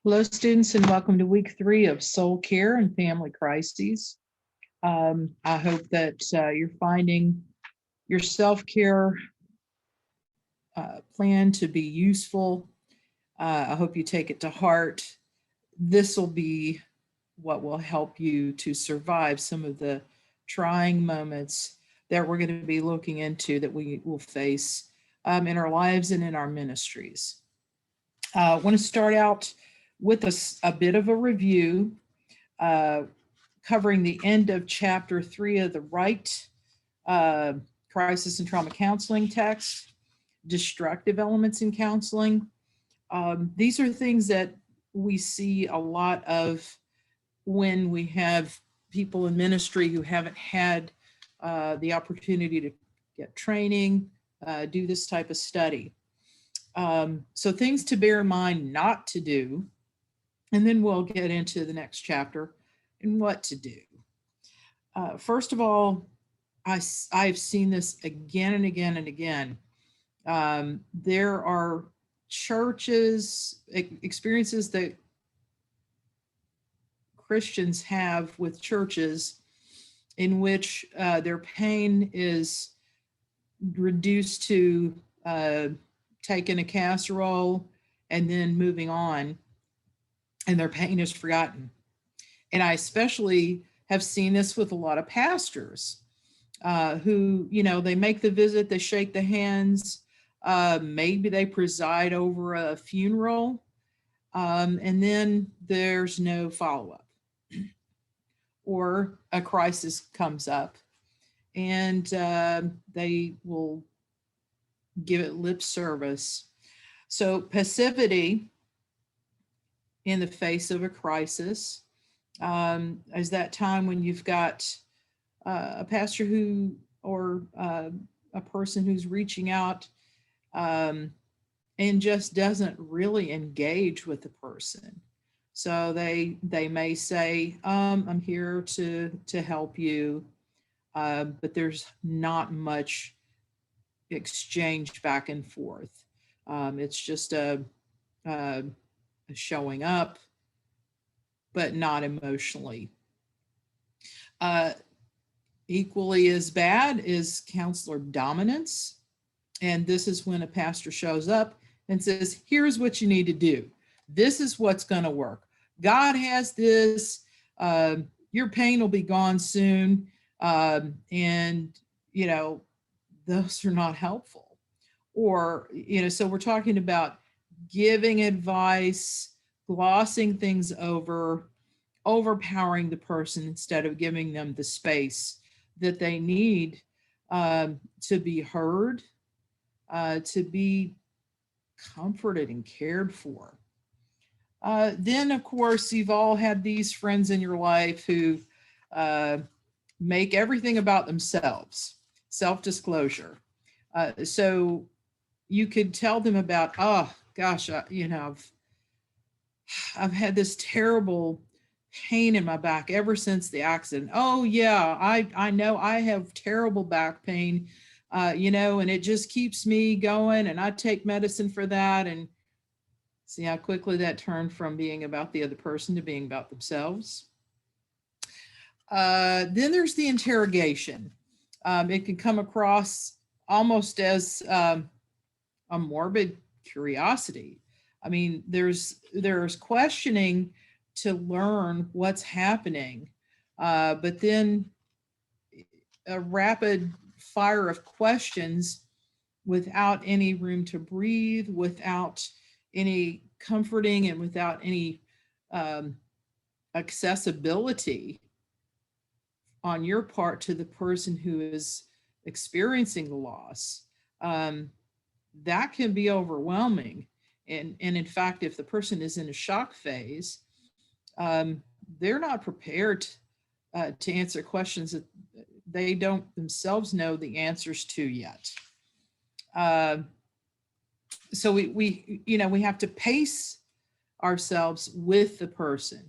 Hello, students, and welcome to week 3 of Soul Care and Family Crises. I hope that you're finding your self-care plan to be useful. I hope you take it to heart. This will be what will help you to survive some of the trying moments that we're going to be looking into that we will face in our lives and in our ministries. I want to start out with a bit of a review uh, covering the end of chapter 3 of the Right Crisis and Trauma Counseling text, destructive elements in counseling. These are things that we see a lot of when we have people in ministry who haven't had the opportunity to get training, do this type of study. So things to bear in mind not to do, and then we'll get into the next chapter and what to do. First of all, I've seen this again and again and again. There are churches, experiences that Christians have with churches in which their pain is reduced to taking a casserole and then moving on, and their pain is forgotten. And I especially have seen this with a lot of pastors who, they make the visit, they shake the hands, maybe they preside over a funeral, and then there's no follow-up. Or a crisis comes up and they will give it lip service. So passivity in the face of a crisis is that time when you've got a pastor who or a person who's reaching out and just doesn't really engage with the person. So they may say, I'm here to help you, but there's not much exchange back and forth. It's just a showing up, but not emotionally. Equally as bad is counselor dominance. And this is when a pastor shows up and says, here's what you need to do. This is what's going to work. God has this. Your pain will be gone soon. And, those are not helpful. Or, so we're talking about giving advice, glossing things over, overpowering the person instead of giving them the space that they need to be heard, to be comforted and cared for. Then, of course, you've all had these friends in your life who make everything about themselves, self-disclosure. So you could tell them about, oh gosh, I've had this terrible pain in my back ever since the accident. Oh yeah, I know I have terrible back pain, and it just keeps me going, and I take medicine for that. And see how quickly that turned from being about the other person to being about themselves. Then there's the interrogation. It can come across almost as a morbid curiosity. I mean, there's questioning to learn what's happening, but then a rapid fire of questions without any room to breathe, without any comforting, and without any accessibility on your part to the person who is experiencing the loss. That can be overwhelming. And in fact, if the person is in a shock phase, they're not prepared to answer questions that they don't themselves know the answers to yet. So we have to pace ourselves with the person,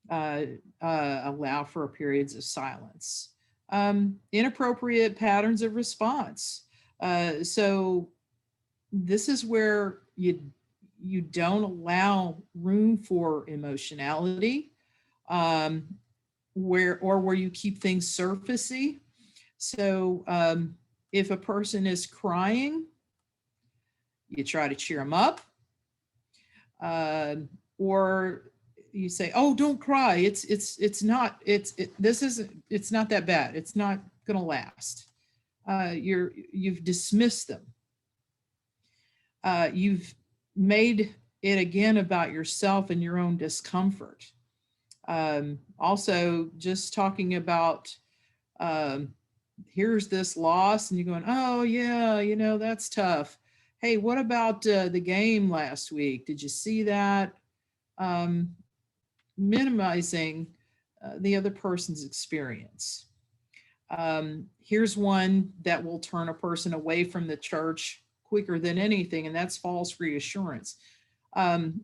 allow for periods of silence, inappropriate patterns of response. So this is where you don't allow room for emotionality, um, where you keep things surfacey. So if a person is crying, you try to cheer them up, uh, or you say, "Oh, don't cry. It's not this isn't it's not that bad. It's not going to last." You've dismissed them. You've made it again about yourself and your own discomfort. Also, just talking about um, here's this loss, and you're going, "Oh yeah, that's tough." Hey, what about the game last week? Did you see that? Um, Minimizing the other person's experience. Here's one that will turn a person away from the church quicker than anything, and that's false reassurance. Um,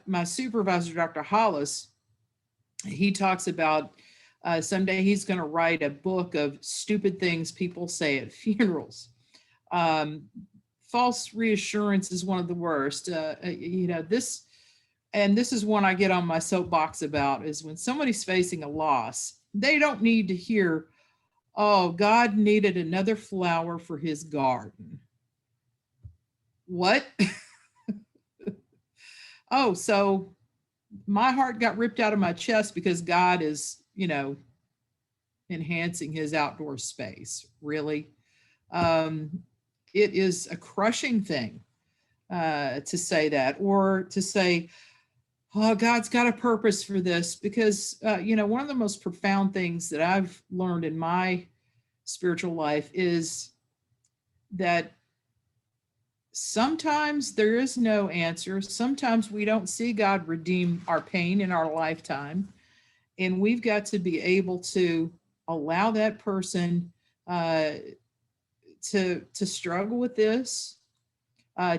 my supervisor, Dr. Hollis, he talks about someday he's going to write a book of stupid things people say at funerals. Um, False reassurance is one of the worst. This is one I get on my soapbox about, is when somebody's facing a loss, they don't need to hear, "Oh, God needed another flower for his garden." What? Oh, so my heart got ripped out of my chest because God is, enhancing his outdoor space. Really? Um, it is a crushing thing to say that, or to say, "Oh, God's got a purpose for this," because, one of the most profound things that I've learned in my spiritual life is that sometimes there is no answer. Sometimes we don't see God redeem our pain in our lifetime. And we've got to be able to allow that person to struggle with this,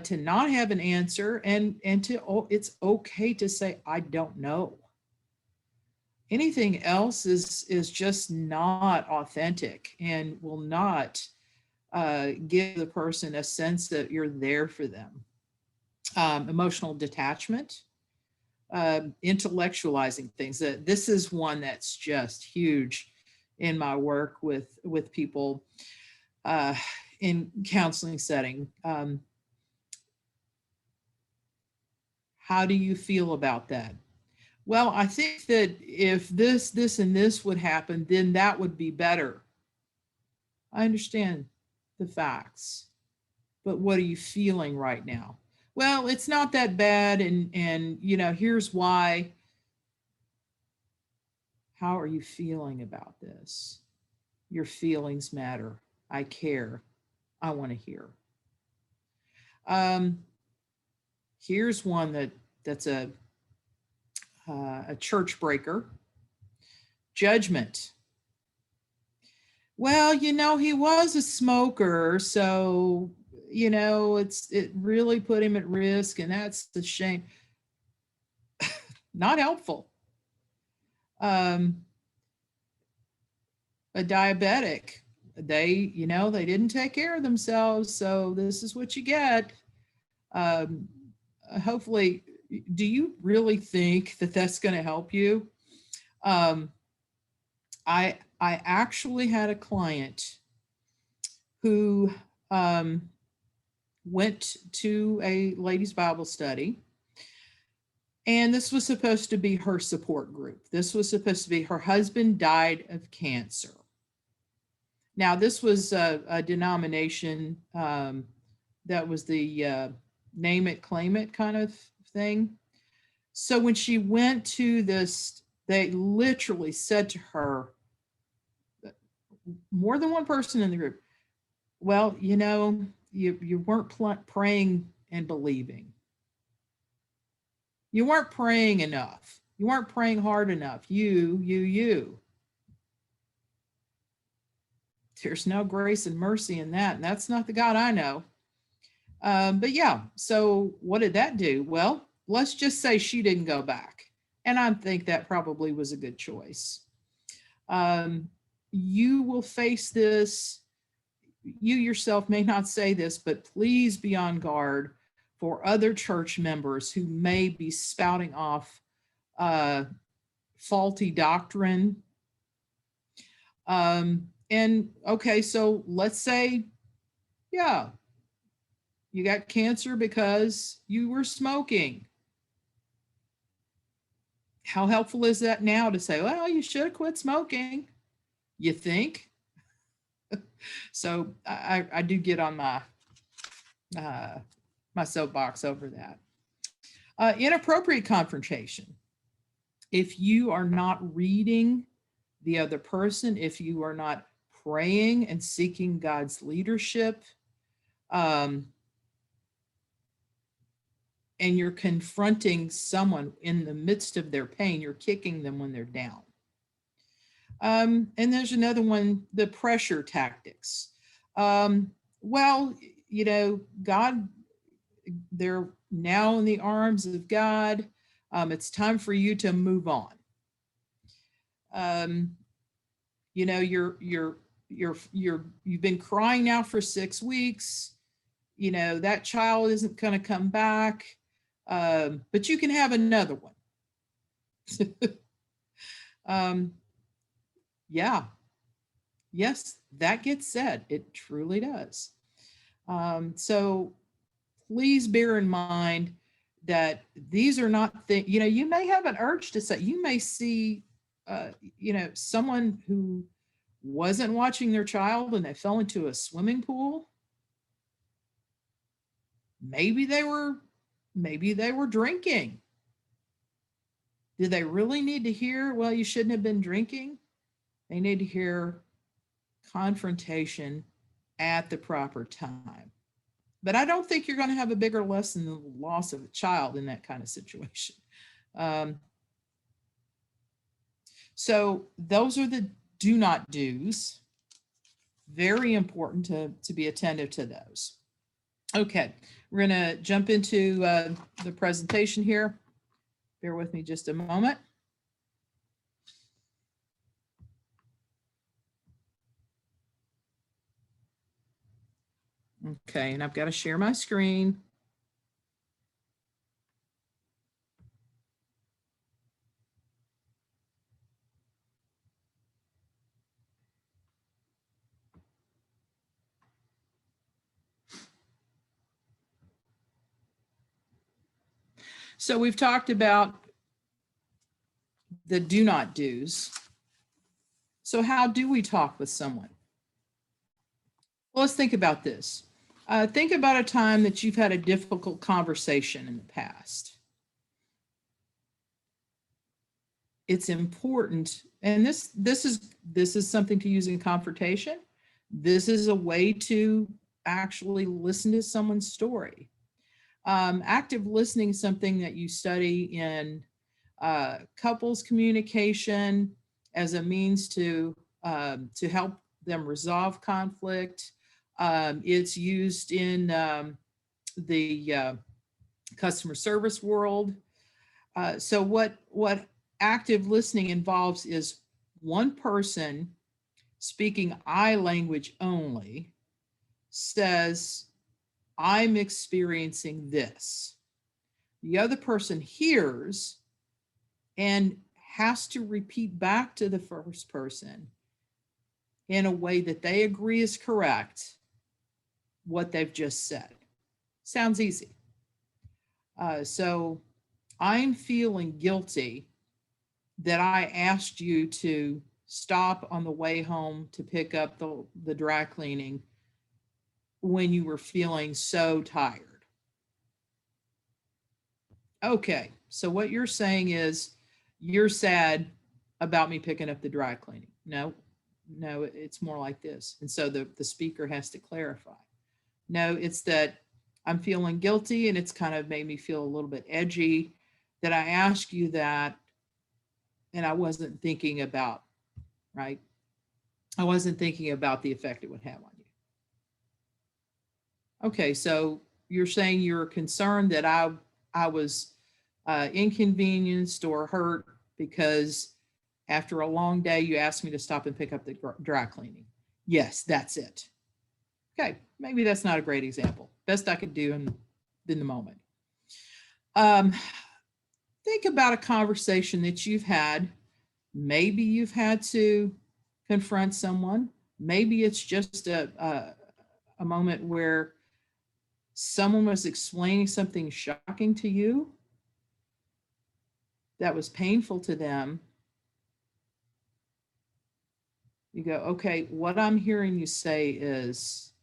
to not have an answer, and it's okay to say, "I don't know." Anything else is just not authentic and will not give the person a sense that you're there for them. Emotional detachment, intellectualizing things. This is one that's just huge in my work with people in counseling setting. How do you feel about that? Well, I think that if this, and this would happen, then that would be better. I understand the facts, but what are you feeling right now? Well, it's not that bad, and here's why. How are you feeling about this? Your feelings matter. I care. I want to hear. Um, Here's one that's a church breaker. Judgment. Well, he was a smoker, so it really put him at risk, and that's the shame. Not helpful. A diabetic, they didn't take care of themselves, so this is what you get. Um, Hopefully, do you really think that that's going to help you? I actually had a client who went to a ladies' Bible study, and this was supposed to be her support group. This was supposed to be, her husband died of cancer. Now, this was a denomination that was the name it, claim it kind of thing. So when she went to this, they literally said to her, more than one person in the group, "Well, you weren't praying and believing. You weren't praying enough. You weren't praying hard enough. You. There's no grace and mercy in that. And that's not the God I know." But yeah, so what did that do? Well, let's just say she didn't go back. And I think that probably was a good choice. You will face this. You yourself may not say this, but please be on guard for other church members who may be spouting off faulty doctrine. And okay, so let's say, yeah, you got cancer because you were smoking. How helpful is that now to say, well, you should have quit smoking? You think? So I do get on my my soapbox over that. Inappropriate confrontation. If you are not reading the other person, if you are not praying and seeking God's leadership, and you're confronting someone in the midst of their pain, you're kicking them when they're down. And there's another one, the pressure tactics. Well, you know, God, they're now in the arms of God. It's time for you to move on. You know, you've been crying now for 6 weeks. You know, that child isn't going to come back, but you can have another one. Yeah. Yes, that gets said. It truly does. So please bear in mind that these are not things, you know, you may have an urge to say, you may see, you know, someone who wasn't watching their child and they fell into a swimming pool. Maybe they were drinking. Do they really need to hear, well, you shouldn't have been drinking? They need to hear confrontation at the proper time. But I don't think you're going to have a bigger lesson than the loss of a child in that kind of situation. So those are the do not do's. Very important to be attentive to those. Okay, we're going to jump into the presentation here. Bear with me just a moment. Okay, and I've got to share my screen. So we've talked about the do not do's. So how do we talk with someone? Well, let's think about this. Think about a time that you've had a difficult conversation in the past. It's important, and this is something to use in confrontation. This is a way to actually listen to someone's story. Active listening is something that you study in couples communication as a means to help them resolve conflict. It's used in the customer service world. So what active listening involves is one person speaking I language only says, I'm experiencing this. The other person hears and has to repeat back to the first person in a way that they agree is correct what they've just said. Sounds easy. So I'm feeling guilty that I asked you to stop on the way home to pick up the dry cleaning when you were feeling so tired. Okay, so what you're saying is you're sad about me picking up the dry cleaning. No, it's more like this. And so the speaker has to clarify. No, it's that I'm feeling guilty and it's kind of made me feel a little bit edgy that I asked you that and I wasn't thinking about, right? I wasn't thinking about the effect it would have on you. Okay, so you're saying you're concerned that I was inconvenienced or hurt because after a long day, you asked me to stop and pick up the dry cleaning. Yes, that's it. Okay, maybe that's not a great example. Best I could do, and in the moment. Think about a conversation that you've had. Maybe you've had to confront someone. Maybe it's just a moment where someone was explaining something shocking to you that was painful to them. You go, okay, what I'm hearing you say is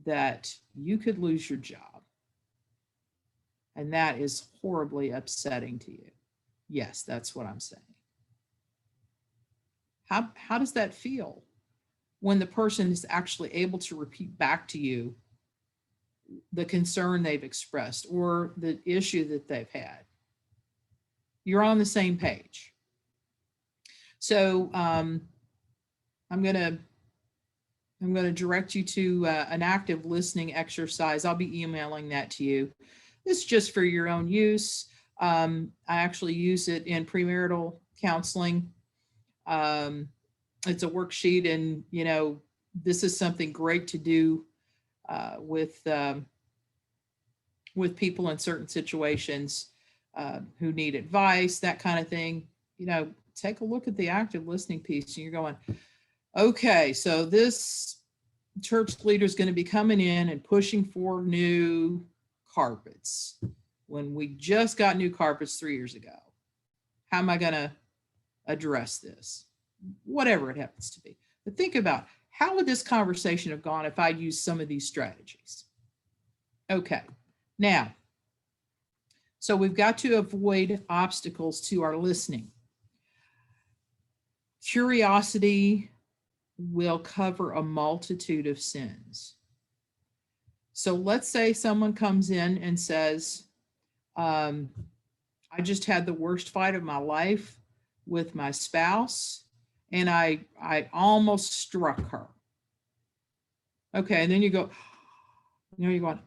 that you could lose your job. And that is horribly upsetting to you. Yes, that's what I'm saying. How does that feel when the person is actually able to repeat back to you the concern they've expressed or the issue that they've had? You're on the same page. So I'm going to direct you to an active listening exercise. I'll be emailing that to you. This is just for your own use. I actually use it in premarital counseling. It's a worksheet, and this is something great to do with people in certain situations who need advice, that kind of thing. Take a look at the active listening piece, and you're going, okay, so this church leader is going to be coming in and pushing for new carpets when we just got new carpets 3 years ago. How am I going to address this? Whatever it happens to be. But think about, how would this conversation have gone if I'd used some of these strategies? Okay, now, so we've got to avoid obstacles to our listening. Curiosity will cover a multitude of sins. So let's say someone comes in and says, I just had the worst fight of my life with my spouse, and I almost struck her. Okay, and then you go, you're going,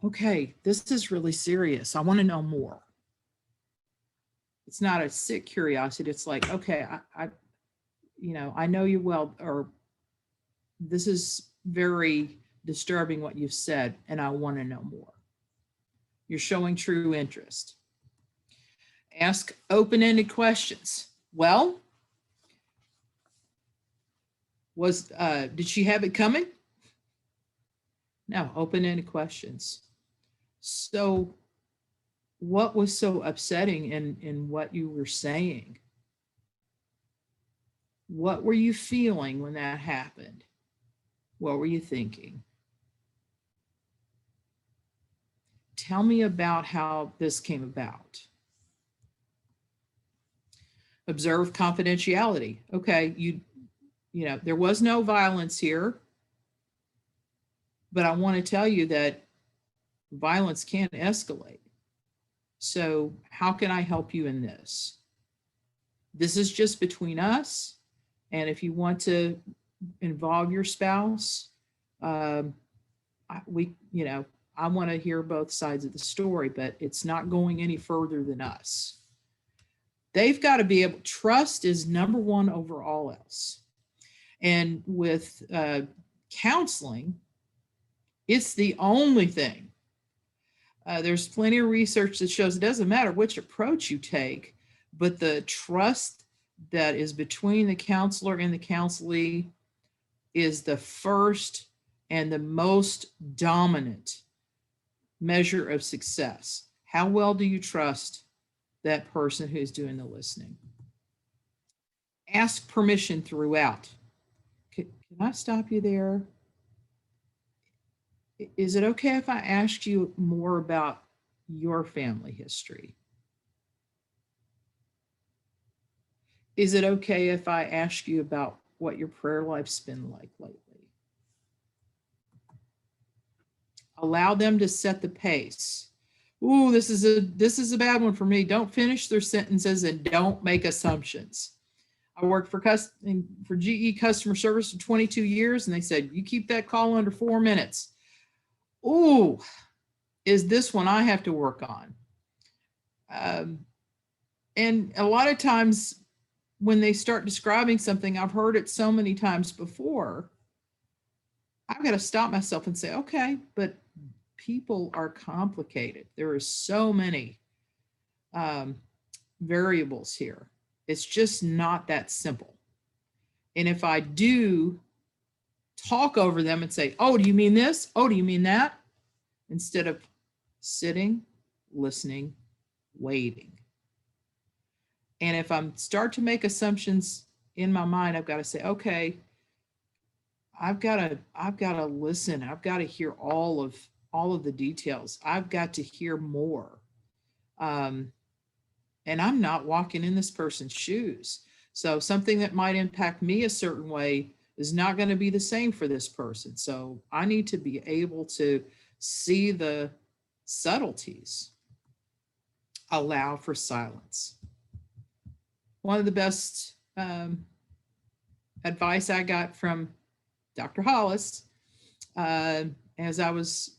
okay, this is really serious. I want to know more. It's not a sick curiosity. It's like, okay, I know you well, or this is very disturbing what you've said, and I want to know more. You're showing true interest. Ask open-ended questions. Well, did she have it coming? No, open-ended questions. So what was so upsetting in what you were saying? What were you feeling when that happened? What were you thinking? Tell me about how this came about. Observe confidentiality. Okay, there was no violence here, but I want to tell you that violence can escalate. So how can I help you in this? This is just between us. And if you want to involve your spouse, I want to hear both sides of the story, but it's not going any further than us. They've got to be able, trust is number one over all else. And with counseling, it's the only thing. There's plenty of research that shows it doesn't matter which approach you take, but the trust that is between the counselor and the counselee is the first and the most dominant measure of success. How well do you trust that person who's doing the listening? Ask permission throughout. Can I stop you there? Is it okay if I ask you more about your family history? Is it okay if I ask you about what your prayer life's been like lately? Allow them to set the pace. Ooh, this is a bad one for me. Don't finish their sentences and don't make assumptions. I worked for GE customer service for 22 years, and they said, you keep that call under 4 minutes. Ooh, is this one I have to work on? And a lot of times when they start describing something, I've heard it so many times before, I've got to stop myself and say, okay, but people are complicated. There are so many variables here. It's just not that simple. And if I do talk over them and say, oh, do you mean this? Oh, do you mean that? Instead of sitting, listening, waiting. And if I start to make assumptions in my mind, I've got to say, okay, I've got to listen. I've got to hear all of the details. I've got to hear more. And I'm not walking in this person's shoes. So something that might impact me a certain way is not going to be the same for this person. So I need to be able to see the subtleties. Allow for silence. One of the best advice I got from Dr. Hollis as I was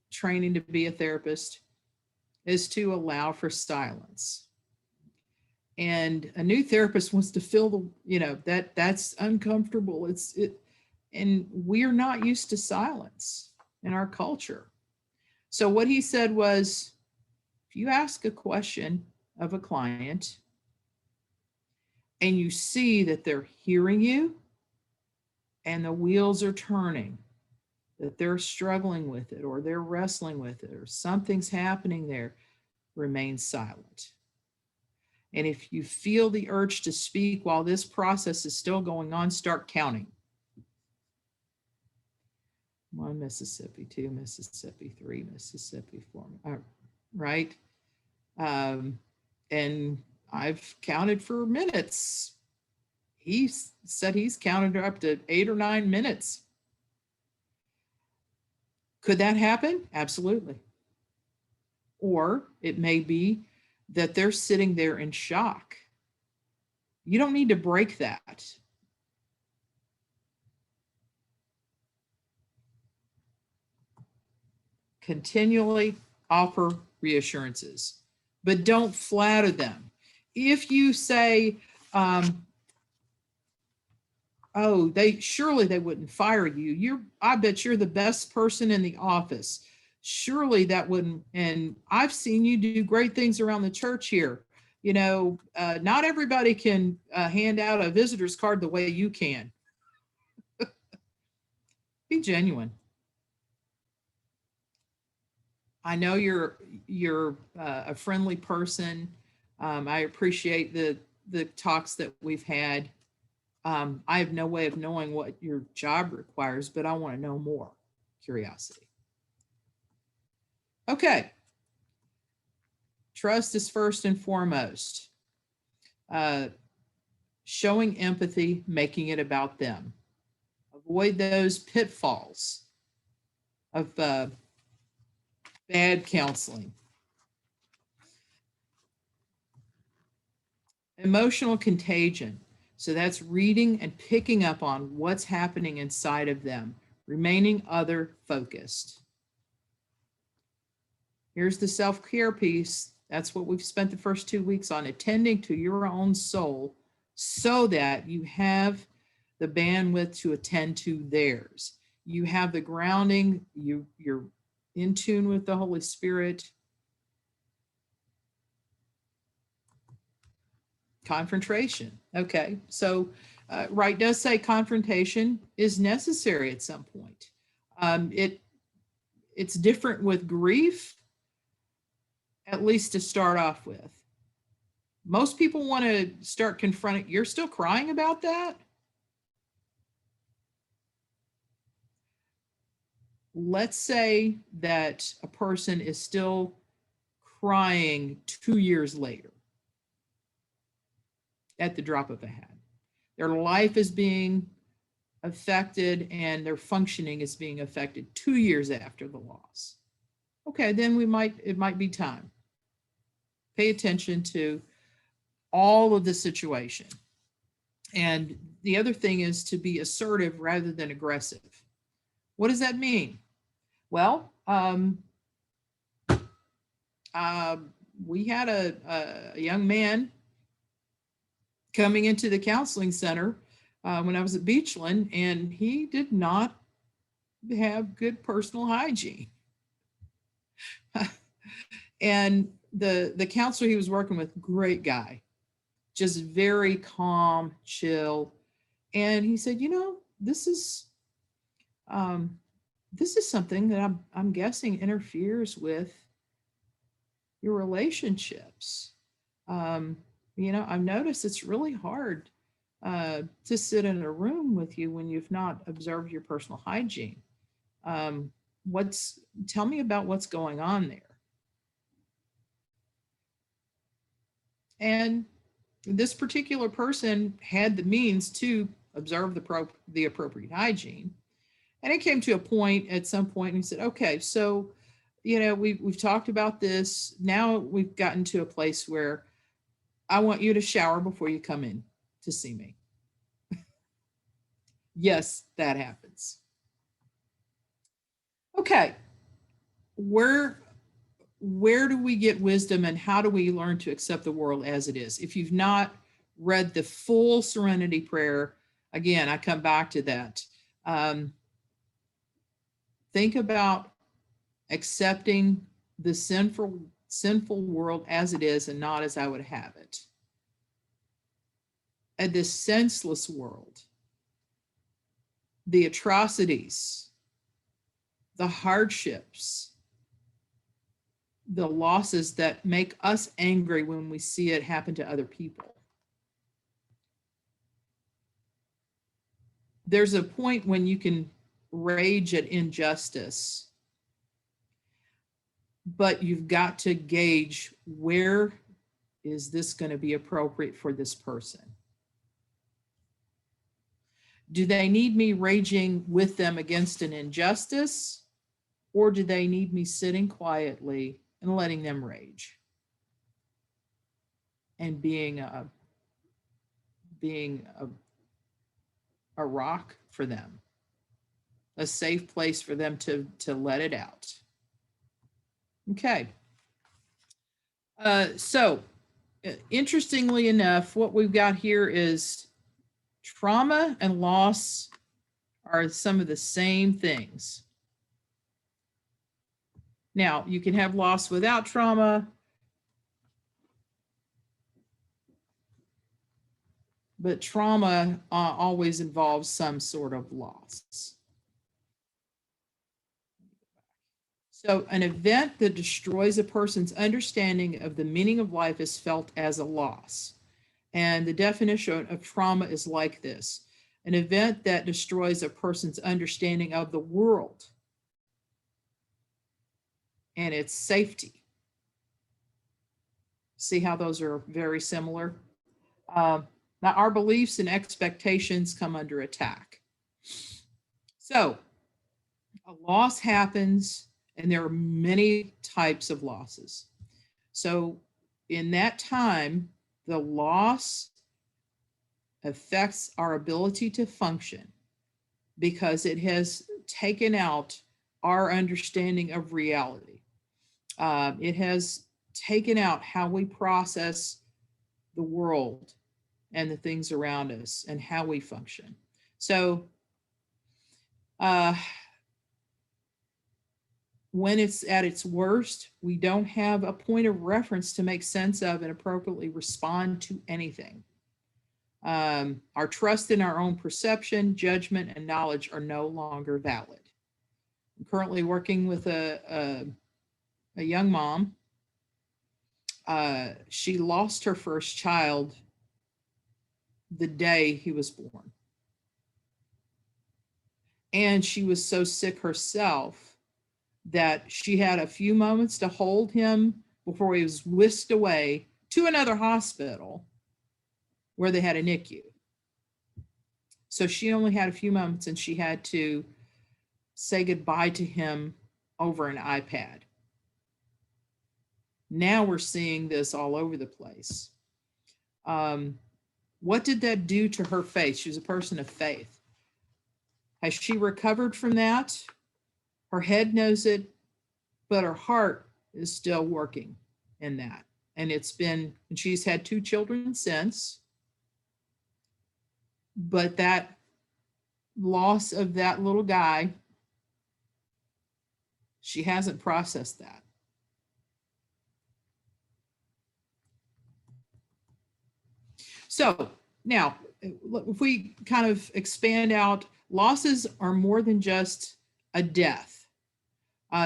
training to be a therapist is to allow for silence. And a new therapist wants to feel that's uncomfortable. And we're not used to silence in our culture. So what he said was, if you ask a question of a client and you see that they're hearing you and the wheels are turning, that they're struggling with it or they're wrestling with it or something's happening there, remain silent. And if you feel the urge to speak while this process is still going on, start counting. 1 Mississippi, 2 Mississippi, 3 Mississippi, 4, right? And I've counted for minutes. He said he's counted up to 8 or 9 minutes. Could that happen? Absolutely. Or it may be that they're sitting there in shock. You don't need to break that. Continually offer reassurances, but don't flatter them. If you say, oh, surely they wouldn't fire you. I bet you're the best person in the office. Surely that wouldn't, and I've seen you do great things around the church here. Not everybody can hand out a visitor's card the way you can. Be genuine. I know you're a friendly person. I appreciate the talks that we've had. I have no way of knowing what your job requires, but I want to know more. Curiosity. Okay. Trust is first and foremost. Showing empathy, making it about them. Avoid those pitfalls of bad counseling. Emotional contagion. So that's reading and picking up on what's happening inside of them, remaining other focused. Here's the self-care piece. That's what we've spent the first 2 weeks on, attending to your own soul so that you have the bandwidth to attend to theirs. You have the grounding, you're in tune with the Holy Spirit. Confrontation. Okay, so Wright does say confrontation is necessary at some point. It's different with grief, at least to start off with. Most people want to start confronting. You're still crying about that? Let's say that a person is still crying 2 years later at the drop of a hat. Their life is being affected and their functioning is being affected 2 years after the loss. Okay, then it might be time. Pay attention to all of the situation. And the other thing is to be assertive rather than aggressive. What does that mean? Well, we had a young man coming into the counseling center when I was at Beachland, and he did not have good personal hygiene. And the counselor he was working with, great guy, just very calm, chill. And he said, um, this is something that I'm guessing interferes with your relationships. Um, I've noticed it's really hard to sit in a room with you when you've not observed your personal hygiene. Um, Tell me about what's going on there. And this particular person had the means to observe the appropriate hygiene. And it came to a point at some point, and he said, okay, so, we've talked about this. Now we've gotten to a place where I want you to shower before you come in to see me. Yes, that happens. Okay. Where do we get wisdom, and how do we learn to accept the world as it is? If you've not read the full Serenity Prayer, again, I come back to that. Think about accepting the sinful world as it is and not as I would have it. And this senseless world, the atrocities, the hardships, the losses that make us angry when we see it happen to other people. There's a point when you can rage at injustice, but you've got to gauge, where is this going to be appropriate for this person? Do they need me raging with them against an injustice, or do they need me sitting quietly and letting them rage and being a rock for them, a safe place for them to let it out? Okay. So interestingly enough, what we've got here is trauma and loss are some of the same things. Now, you can have loss without trauma, but trauma always involves some sort of loss. So an event that destroys a person's understanding of the meaning of life is felt as a loss. And the definition of trauma is like this: an event that destroys a person's understanding of the world and its safety. See how those are very similar? Now, our beliefs and expectations come under attack. So a loss happens, and there are many types of losses. So in that time, the loss affects our ability to function because it has taken out our understanding of reality. It has taken out how we process the world and the things around us and how we function. So when it's at its worst, we don't have a point of reference to make sense of and appropriately respond to anything. Our trust in our own perception, judgment, and knowledge are no longer valid. I'm currently working with a young mom. She lost her first child the day he was born. And she was so sick herself that she had a few moments to hold him before he was whisked away to another hospital where they had a NICU. So she only had a few moments, and she had to say goodbye to him over an iPad. Now we're seeing this all over the place. What did that do to her faith? She was a person of faith. Has she recovered from that? Her head knows it, but her heart is still working in that. And she's had 2 children since, but that loss of that little guy, she hasn't processed that. So now, if we kind of expand out, losses are more than just a death.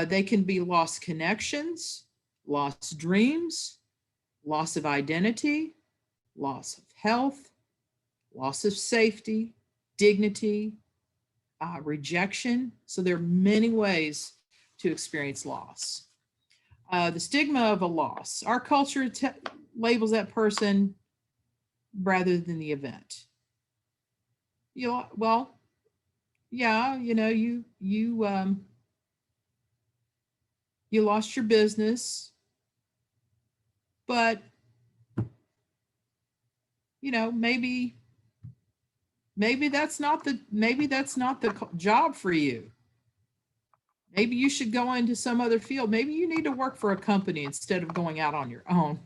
They can be lost connections, lost dreams, loss of identity, loss of health, loss of safety, dignity, rejection. So there are many ways to experience loss. The stigma of a loss. Our culture labels that person rather than the event. Well, yeah, you lost your business, but maybe that's not the job for you. Maybe you should go into some other field. Maybe you need to work for a company instead of going out on your own.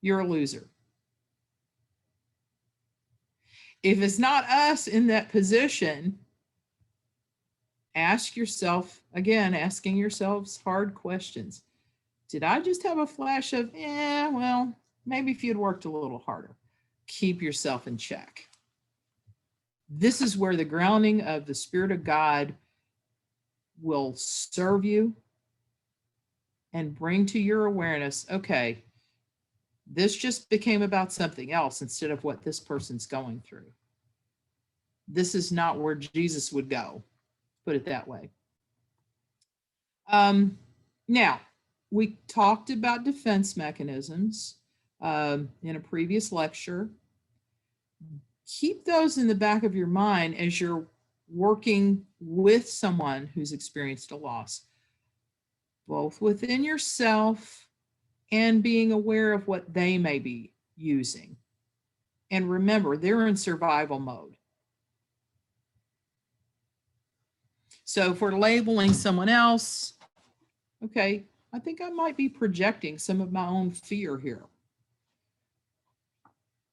You're a loser. If it's not us in that position, ask yourself, again, asking yourselves hard questions. Did I just have a flash of, well, maybe if you'd worked a little harder? Keep yourself in check. This is where the grounding of the Spirit of God will serve you and bring to your awareness, okay, this just became about something else instead of what this person's going through. This is not where Jesus would go, put it that way. Now, we talked about defense mechanisms in a previous lecture. Keep those in the back of your mind as you're working with someone who's experienced a loss, both within yourself and being aware of what they may be using. And remember, they're in survival mode. So if we're labeling someone else, okay, I think I might be projecting some of my own fear here.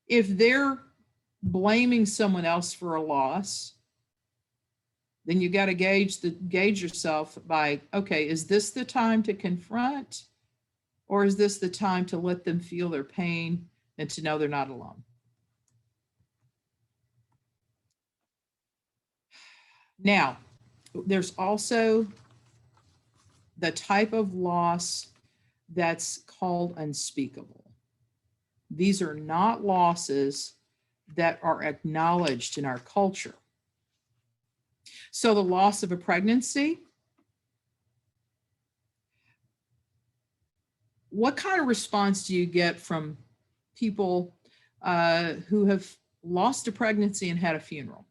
If they're blaming someone else for a loss, then you got to gauge yourself by, okay, is this the time to confront, or is this the time to let them feel their pain and to know they're not alone? Now, there's also the type of loss that's called unspeakable. These are not losses that are acknowledged in our culture. So the loss of a pregnancy, what kind of response do you get from people who have lost a pregnancy and had a funeral?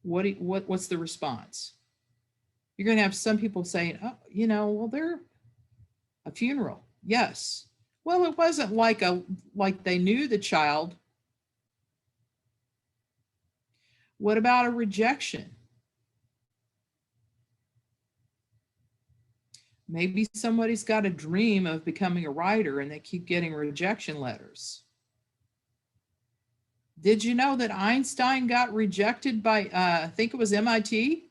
What's the response? You're going to have some people saying, oh, well, they're a funeral. Yes. Well, it wasn't like they knew the child. What about a rejection? Maybe somebody's got a dream of becoming a writer and they keep getting rejection letters. Did you know that Einstein got rejected by, I think it was MIT?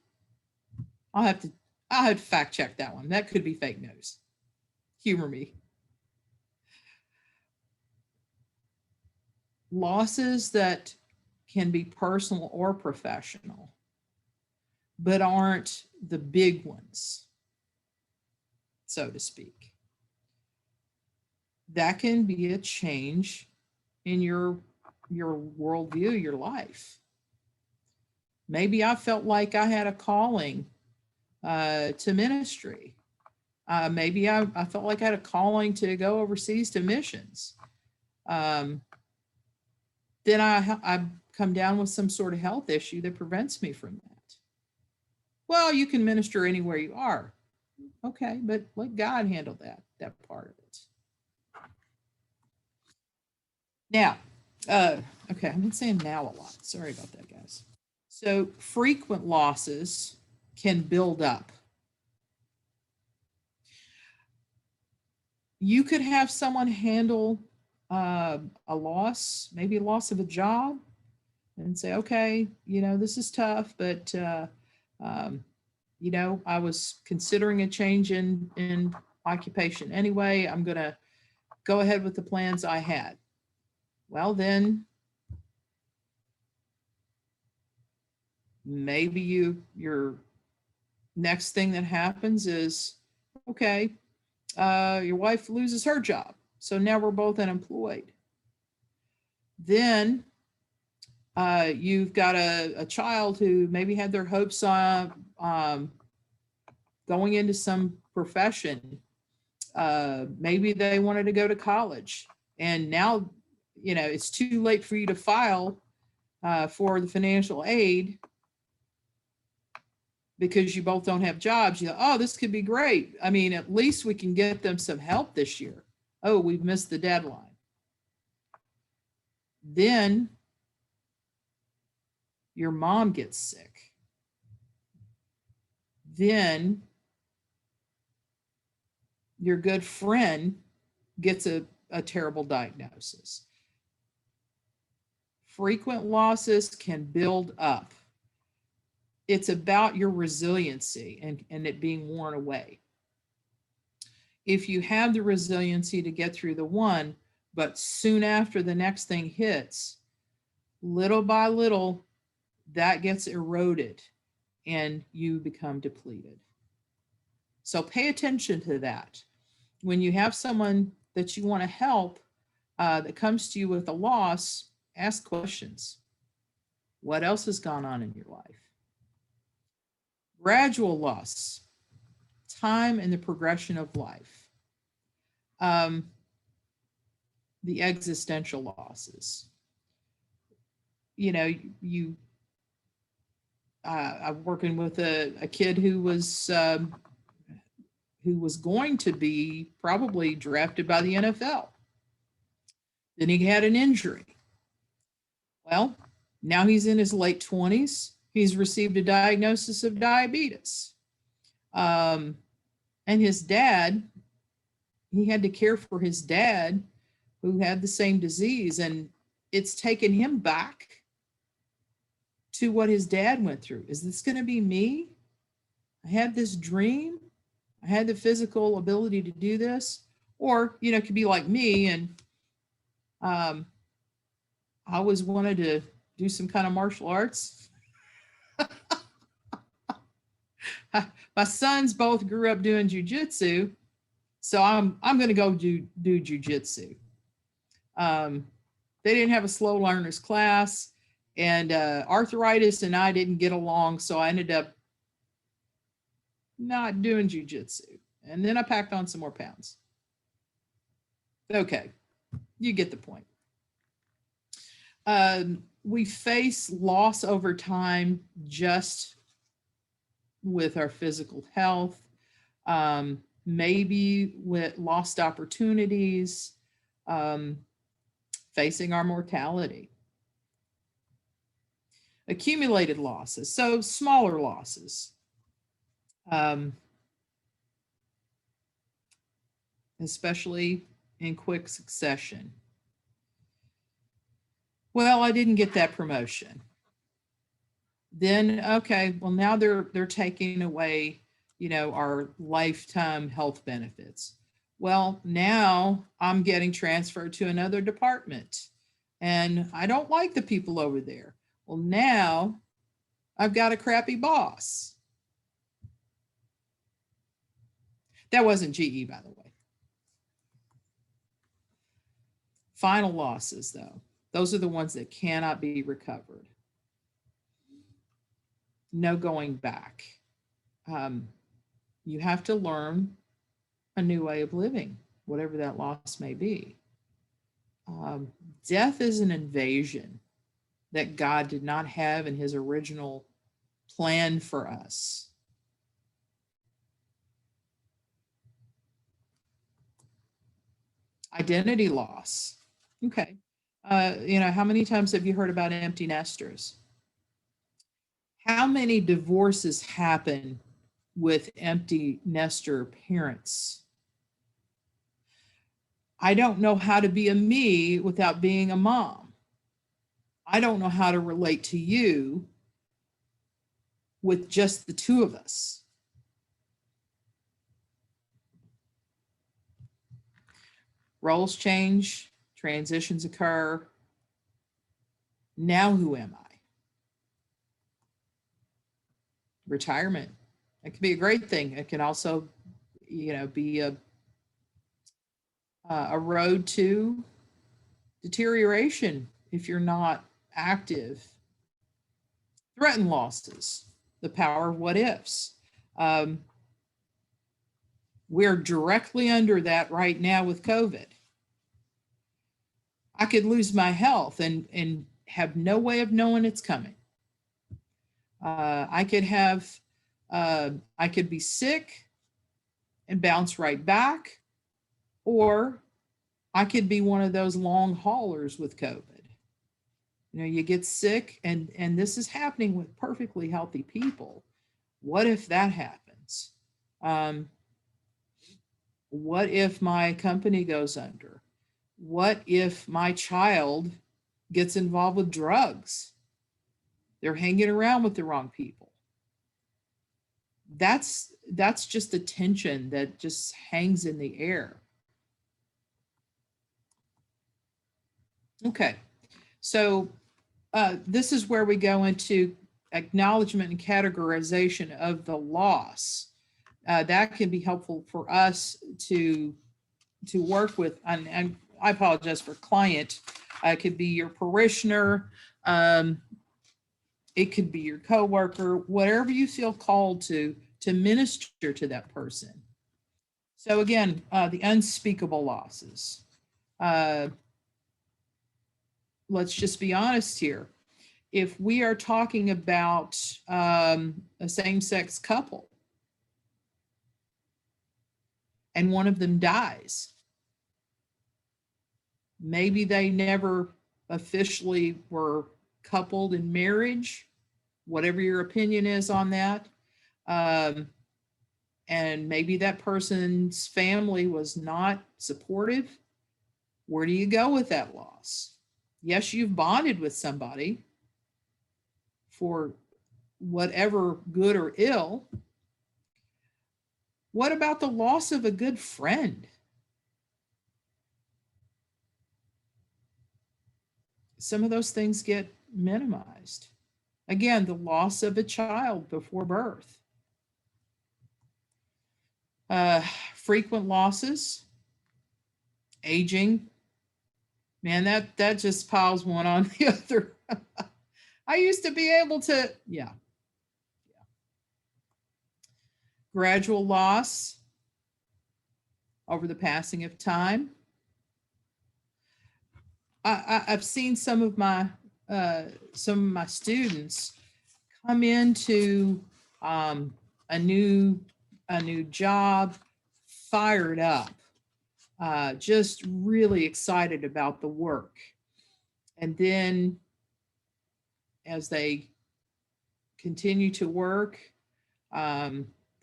I'll have to fact check that one. That could be fake news. Humor me. Losses that can be personal or professional, but aren't the big ones, so to speak. That can be a change in your worldview, your life. Maybe I felt like I had a calling to ministry. Maybe I felt like I had a calling to go overseas to missions. Then I come down with some sort of health issue that prevents me from that. Well, you can minister anywhere you are. Okay, but let God handle that part of it. Now, okay, I've been saying now a lot. Sorry about that, guys. So frequent losses can build up. You could have someone handle a loss, maybe a loss of a job, and say, okay, this is tough, but I was considering a change in occupation anyway. I'm going to go ahead with the plans I had. Well, then maybe your next thing that happens is, okay, your wife loses her job. So now we're both unemployed. Then you've got a child who maybe had their hopes on going into some profession. Maybe they wanted to go to college, and now, it's too late for you to file for the financial aid because you both don't have jobs. Oh, this could be great. I mean, at least we can get them some help this year. Oh, we've missed the deadline. Then your mom gets sick. Then your good friend gets a terrible diagnosis. Frequent losses can build up. It's about your resiliency and it being worn away. If you have the resiliency to get through the one, but soon after the next thing hits, little by little, that gets eroded and you become depleted. So pay attention to that. When you have someone that you want to help that comes to you with a loss, ask questions. What else has gone on in your life? Gradual loss, time and the progression of life. The existential losses. I'm working with a kid who was going to be probably drafted by the NFL. Then he had an injury. Well, now he's in his late 20s. He's received a diagnosis of diabetes. And his dad, he had to care for his dad who had the same disease. And it's taken him back to what his dad went through. Is this going to be me? I had this dream. I had the physical ability to do this. Or, it could be like me. And I always wanted to do some kind of martial arts. My sons both grew up doing jujitsu, so I'm going to go do jujitsu. They didn't have a slow learners class, and arthritis and I didn't get along, so I ended up not doing jujitsu. And then I packed on some more pounds. Okay, you get the point. We face loss over time just with our physical health, maybe with lost opportunities, facing our mortality. Accumulated losses, so smaller losses. Especially in quick succession. Well, I didn't get that promotion. Then, okay, well, now they're taking away, our lifetime health benefits. Well, now I'm getting transferred to another department and I don't like the people over there. Well, now I've got a crappy boss. That wasn't GE, by the way. Final losses, though. Those are the ones that cannot be recovered. No going back. You have to learn a new way of living, whatever that loss may be. Death is an invasion that God did not have in his original plan for us. Identity loss. Okay. How many times have you heard about empty nesters? How many divorces happen with empty nester parents? I don't know how to be a me without being a mom. I don't know how to relate to you with just the two of us. Roles change, transitions occur. Now who am I? Retirement. It can be a great thing. It can also, be a road to deterioration if you're not active. Threatened losses, the power of what ifs. Um, we're directly under that right now with COVID. I could lose my health and have no way of knowing it's coming. I could be sick and bounce right back, or I could be one of those long haulers with COVID. You get sick, and this is happening with perfectly healthy people. What if that happens? What if my company goes under? What if my child gets involved with drugs? They're hanging around with the wrong people. That's just a tension that just hangs in the air. Okay, so this is where we go into acknowledgement and categorization of the loss. That can be helpful for us to work with, and I apologize for client. It could be your parishioner, it could be your coworker, whatever you feel called to minister to that person. So again, the unspeakable losses. Let's just be honest here. If we are talking about a same-sex couple and one of them dies, maybe they never officially were coupled in marriage, whatever your opinion is on that. And maybe that person's family was not supportive. Where do you go with that loss? Yes, you've bonded with somebody for whatever good or ill. What about the loss of a good friend? Some of those things get minimized. Again, the loss of a child before birth. Frequent losses, aging. Man, that just piles one on the other. I used to be able to, yeah. Gradual loss over the passing of time. I've seen some of my students come into a new job, fired up, just really excited about the work, and then as they continue to work,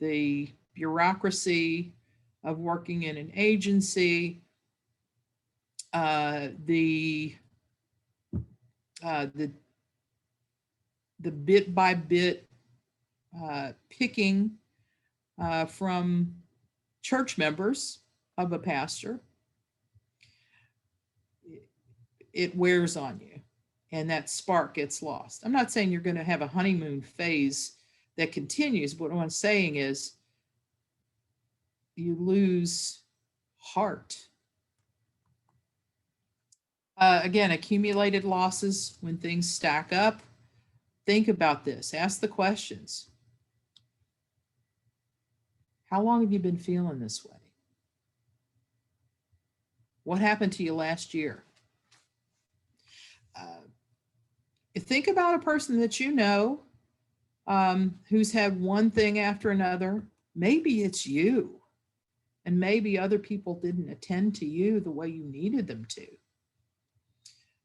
the bureaucracy of working in an agency, the bit by bit picking from church members of a pastor, it wears on you, and that spark gets lost. I'm not saying you're going to have a honeymoon phase that continues, but what I'm saying is you lose heart. Again, accumulated losses when things stack up. Think about this. Ask the questions. How long have you been feeling this way? What happened to you last year? Think about a person that you know who's had one thing after another. Maybe it's you, and maybe other people didn't attend to you the way you needed them to.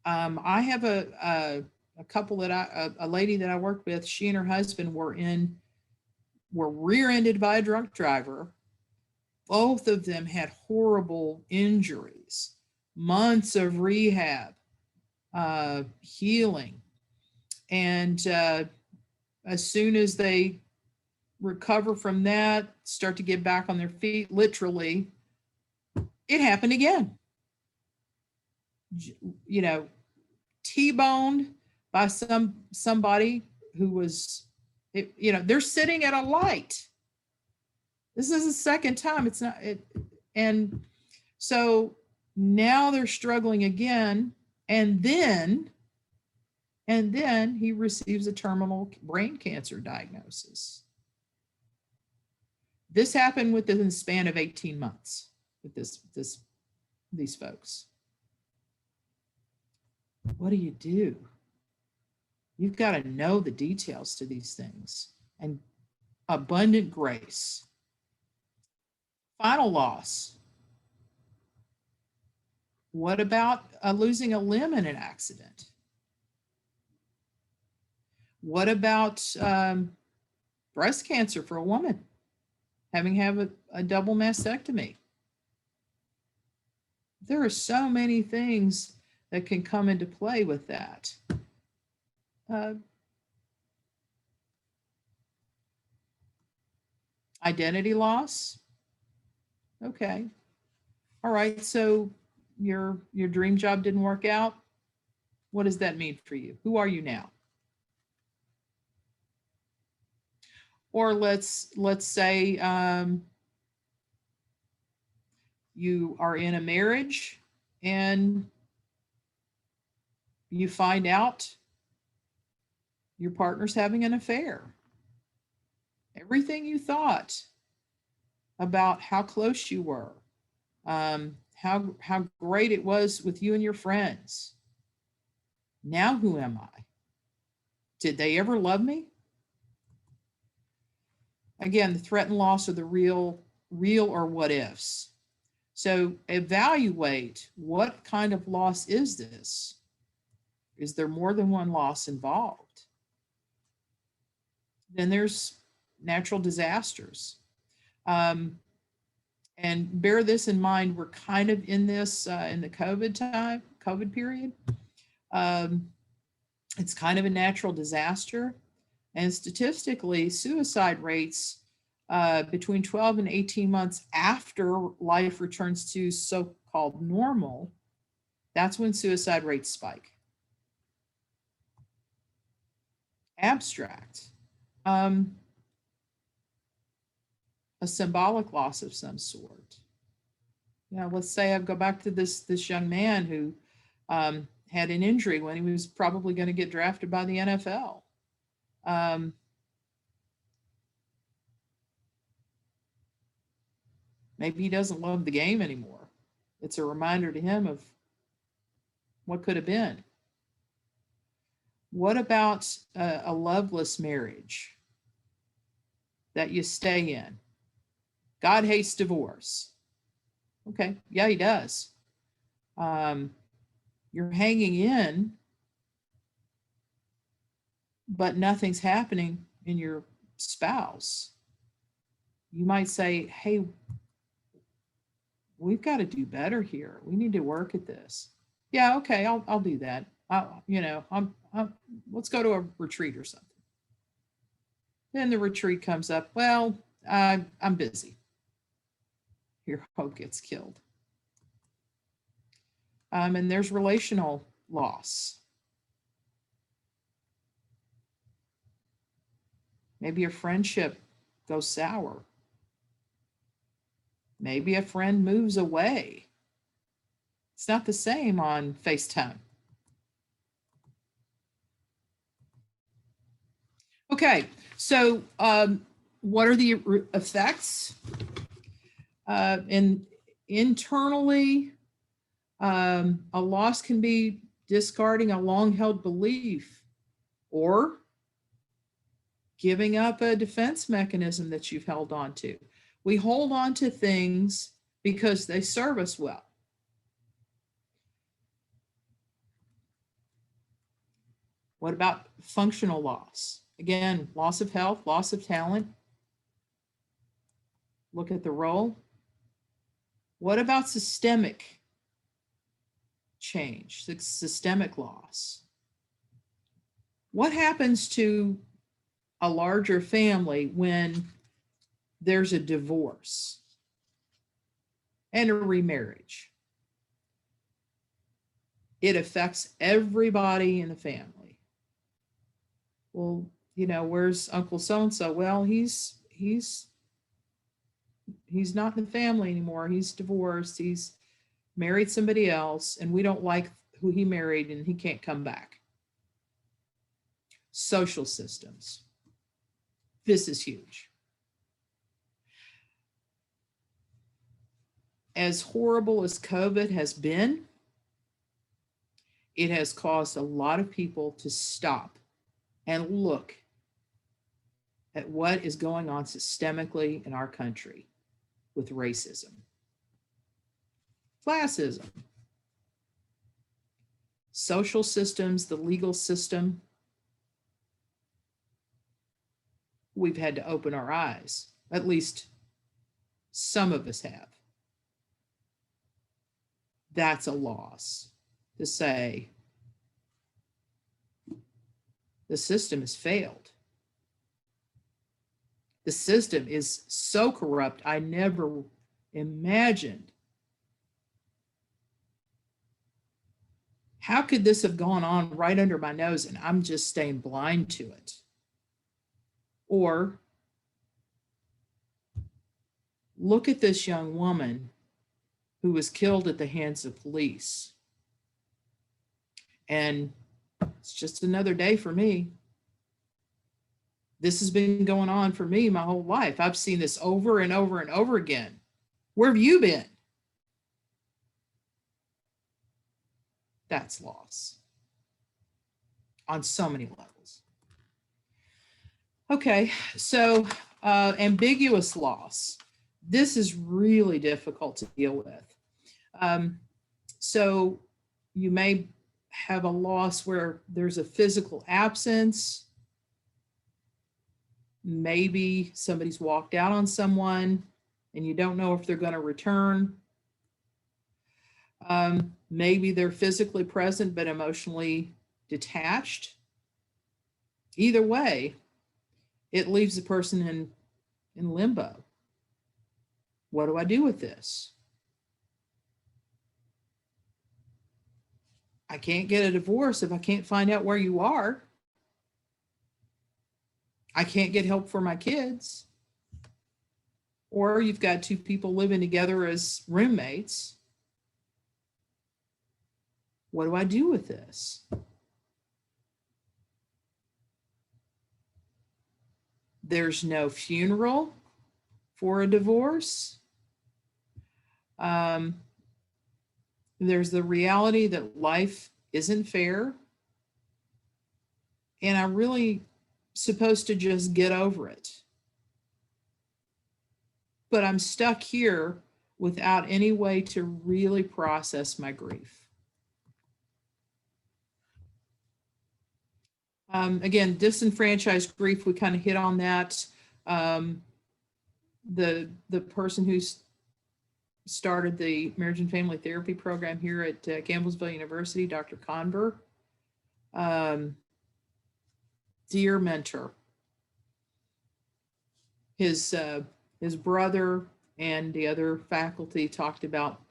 I have a couple that a lady that I worked with. She and her husband were rear-ended by a drunk driver. Both of them had horrible injuries, months of rehab, healing. And as soon as they recover from that, start to get back on their feet, literally, it happened again. you know, T-boned by somebody who was, you know, they're sitting at a light. This is the second time. It's not it, and so now they're struggling again, and then he receives a terminal brain cancer diagnosis. This happened within the span of 18 months with these folks. What do? You've got to know the details to these things, and abundant grace. Final loss. What about losing a limb in an accident? What about breast cancer for a woman, having a double mastectomy? There are so many things that can come into play with that. Identity loss. Okay. All right. So your dream job didn't work out. What does that mean for you? Who are you now? Or let's say you are in a marriage and you find out your partner's having an affair. Everything you thought about how close you were, how great it was with you and your friends. Now who am I? Did they ever love me? Again, the threat and loss are the real or what ifs. So evaluate, what kind of loss is this? Is there more than one loss involved? Then there's natural disasters. And bear this in mind, we're kind of in this in the COVID period. It's kind of a natural disaster. And statistically, suicide rates between 12 and 18 months after life returns to so-called normal, that's when suicide rates spike. Abstract. A symbolic loss of some sort. You know, let's say I go back to this young man who had an injury when he was probably going to get drafted by the NFL. Maybe he doesn't love the game anymore. It's a reminder to him of what could have been. What about a loveless marriage that you stay in? God hates divorce. Okay, yeah, he does. You're hanging in, but nothing's happening in your spouse. You might say, hey, we've got to do better here. We need to work at this. Yeah, okay, I'll do that. Let's go to a retreat or something. Then the retreat comes up. Well, I'm busy. Your hope gets killed. And there's relational loss. Maybe a friendship goes sour. Maybe a friend moves away. It's not the same on FaceTime. Okay, so what are the effects? And internally, a loss can be discarding a long-held belief or giving up a defense mechanism that you've held on to. We hold on to things because they serve us well. What about functional loss? Again, loss of health, loss of talent. Look at the role. What about systemic change, systemic loss? What happens to a larger family when there's a divorce and a remarriage? It affects everybody in the family. Well, where's Uncle so-and-so? Well, he's not in the family anymore. He's divorced. He's married somebody else, and we don't like who he married, and he can't come back. Social systems. This is huge. As horrible as COVID has been, it has caused a lot of people to stop and look at what is going on systemically in our country with racism, classism, social systems, the legal system. We've had to open our eyes. At least some of us have. That's a loss to say the system has failed. The system is so corrupt, I never imagined. How could this have gone on right under my nose and I'm just staying blind to it? Or look at this young woman who was killed at the hands of police. And it's just another day for me. This has been going on for me my whole life. I've seen this over and over and over again. Where have you been? That's loss on so many levels. Okay, so ambiguous loss. This is really difficult to deal with. So you may have a loss where there's a physical absence. Maybe somebody's walked out on someone and you don't know if they're going to return. Maybe they're physically present but emotionally detached. Either way, it leaves the person in limbo. What do I do with this? I can't get a divorce if I can't find out where you are. I can't get help for my kids. Or you've got two people living together as roommates. What do I do with this? There's no funeral for a divorce. There's the reality that life isn't fair. And I'm really supposed to just get over it. But I'm stuck here without any way to really process my grief. Again, disenfranchised grief, we kind of hit on that. The person who's started the marriage and family therapy program here at Campbellsville University, Dr. Conver, dear mentor. His brother and the other faculty talked about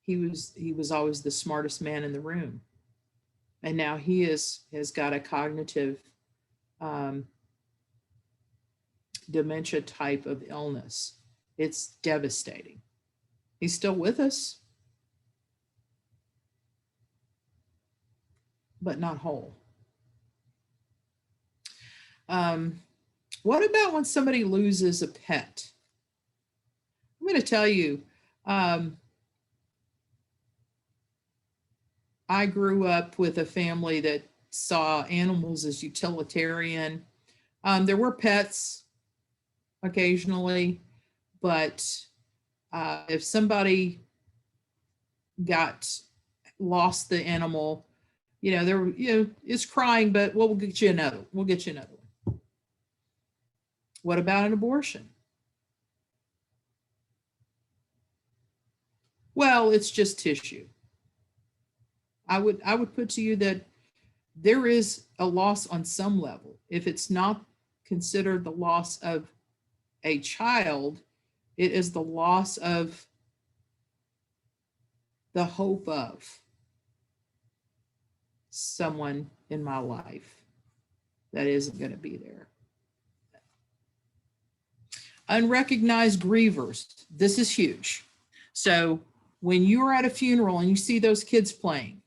he was always the smartest man in the room. And now he has got a cognitive dementia type of illness. It's devastating. He's still with us, but not whole. What about when somebody loses a pet? I'm going to tell you, I grew up with a family that saw animals as utilitarian. There were pets occasionally, but if somebody lost the animal, it's crying, but we'll get you another. We'll get you another one. What about an abortion? Well, it's just tissue. I would put to you that there is a loss on some level. If it's not considered the loss of a child, it is the loss of the hope of. someone in my life that isn't going to be there. Unrecognized grievers. This is huge. So when you're at a funeral and you see those kids playing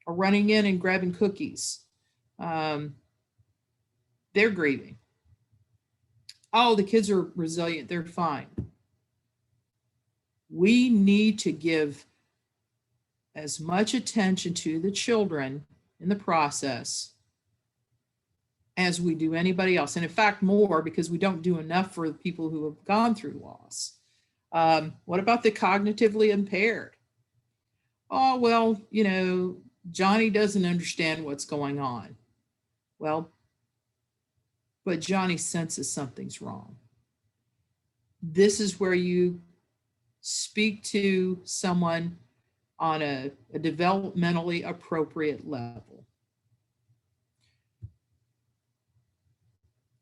or running in and grabbing cookies, they're grieving. Oh, the kids are resilient. They're fine. We need to give as much attention to the children in the process as we do anybody else. And in fact, more, because we don't do enough for the people who have gone through loss. What about the cognitively impaired? Oh, well, you know, Johnny doesn't understand what's going on. Well, but Johnny senses something's wrong. This is where you speak to someone on a developmentally appropriate level.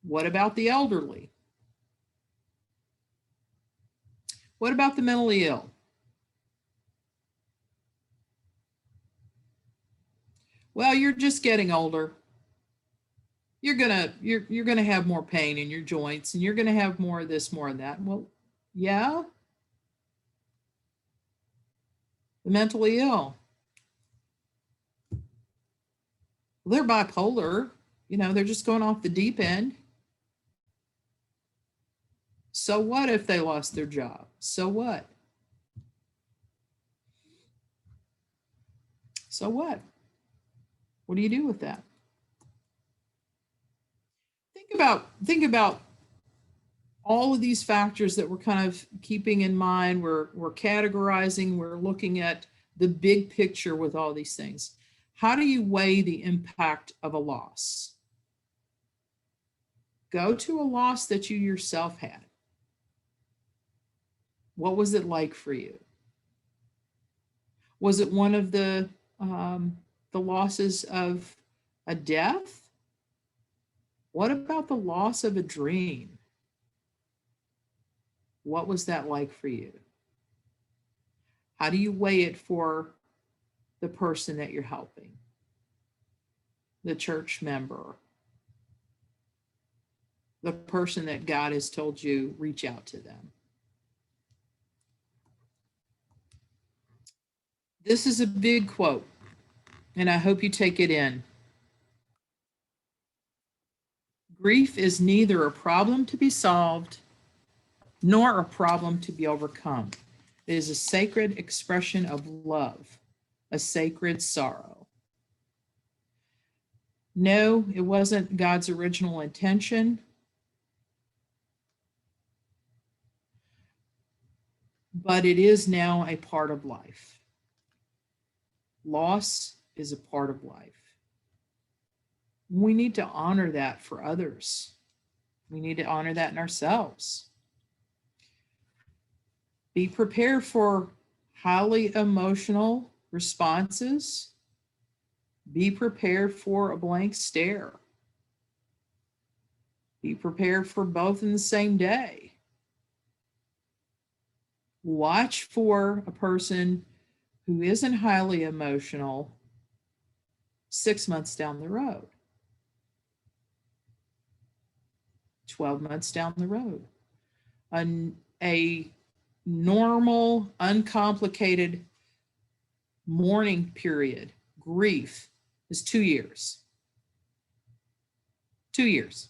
What about the elderly? What about the mentally ill? Well, you're just getting older. You're gonna have more pain in your joints, and you're gonna have more of this, more of that. Well, yeah. The mentally ill. They're bipolar, you know, they're just going off the deep end. So what if they lost their job? So what? So what? What do you do with that? Think about all of these factors that we're kind of keeping in mind. We're categorizing, we're looking at the big picture with all these things. How do you weigh the impact of a loss? Go to a loss that you yourself had. What was it like for you? Was it one of the losses of a death? What about the loss of a dream? What was that like for you? How do you weigh it for the person that you're helping? The church member, the person that God has told you, reach out to them. This is a big quote, and I hope you take it in. Grief is neither a problem to be solved nor a problem to be overcome. It is a sacred expression of love, a sacred sorrow. No, it wasn't God's original intention, but it is now a part of life. Loss is a part of life. We need to honor that for others. We need to honor that in ourselves. Be prepared for highly emotional responses. Be prepared for a blank stare. Be prepared for both in the same day. Watch for a person who isn't highly emotional 6 months down the road, 12 months down the road. A normal, uncomplicated mourning period, grief, is 2 years. 2 years.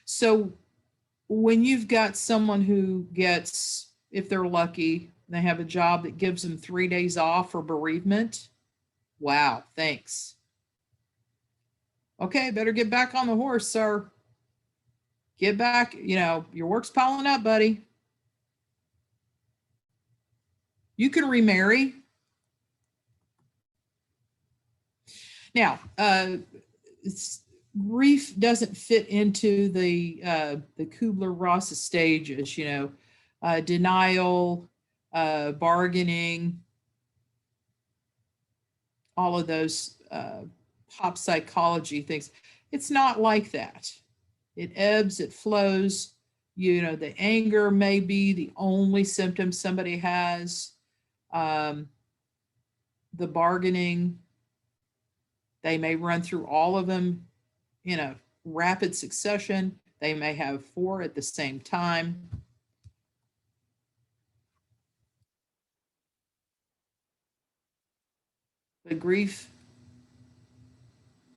So when you've got someone who gets, if they're lucky, they have a job that gives them 3 days off for bereavement, wow, thanks. Okay, better get back on the horse, sir. Get back, you know, your work's piling up, buddy. You can remarry. Now, grief doesn't fit into the Kubler-Ross stages, you know, denial, bargaining, all of those pop psychology things. It's not like that. It ebbs, it flows. You know, the anger may be the only symptom somebody has. The bargaining, They may run through all of them in a rapid succession. They may have 4 at the same time. The grief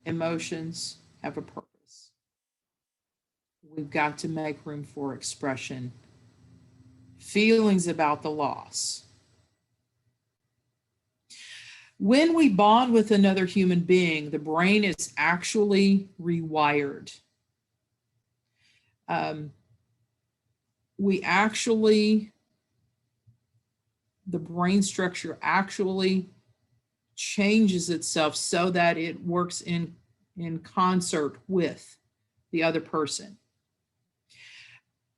emotions have a purpose. We've got to make room for expression. Feelings about the loss. When we bond with another human being, the brain is actually rewired. The brain structure actually changes itself so that it works in concert with the other person.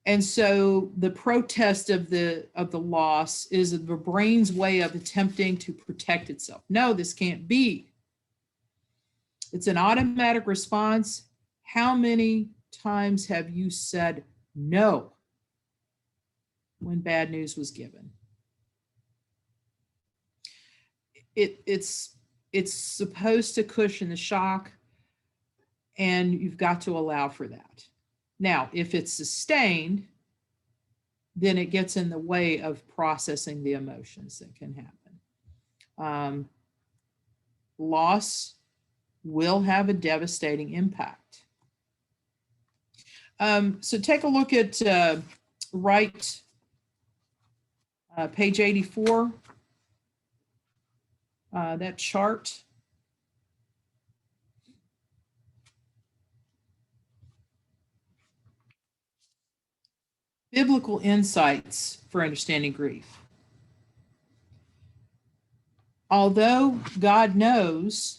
And so the protest of the loss is the brain's way of attempting to protect itself. No, this can't be. It's an automatic response. How many times have you said no when bad news was given? It's supposed to cushion the shock, and you've got to allow for that. Now, if it's sustained, then it gets in the way of processing the emotions that can happen. Loss will have a devastating impact. So take a look at page 84, that chart. Biblical insights for understanding grief. Although God knows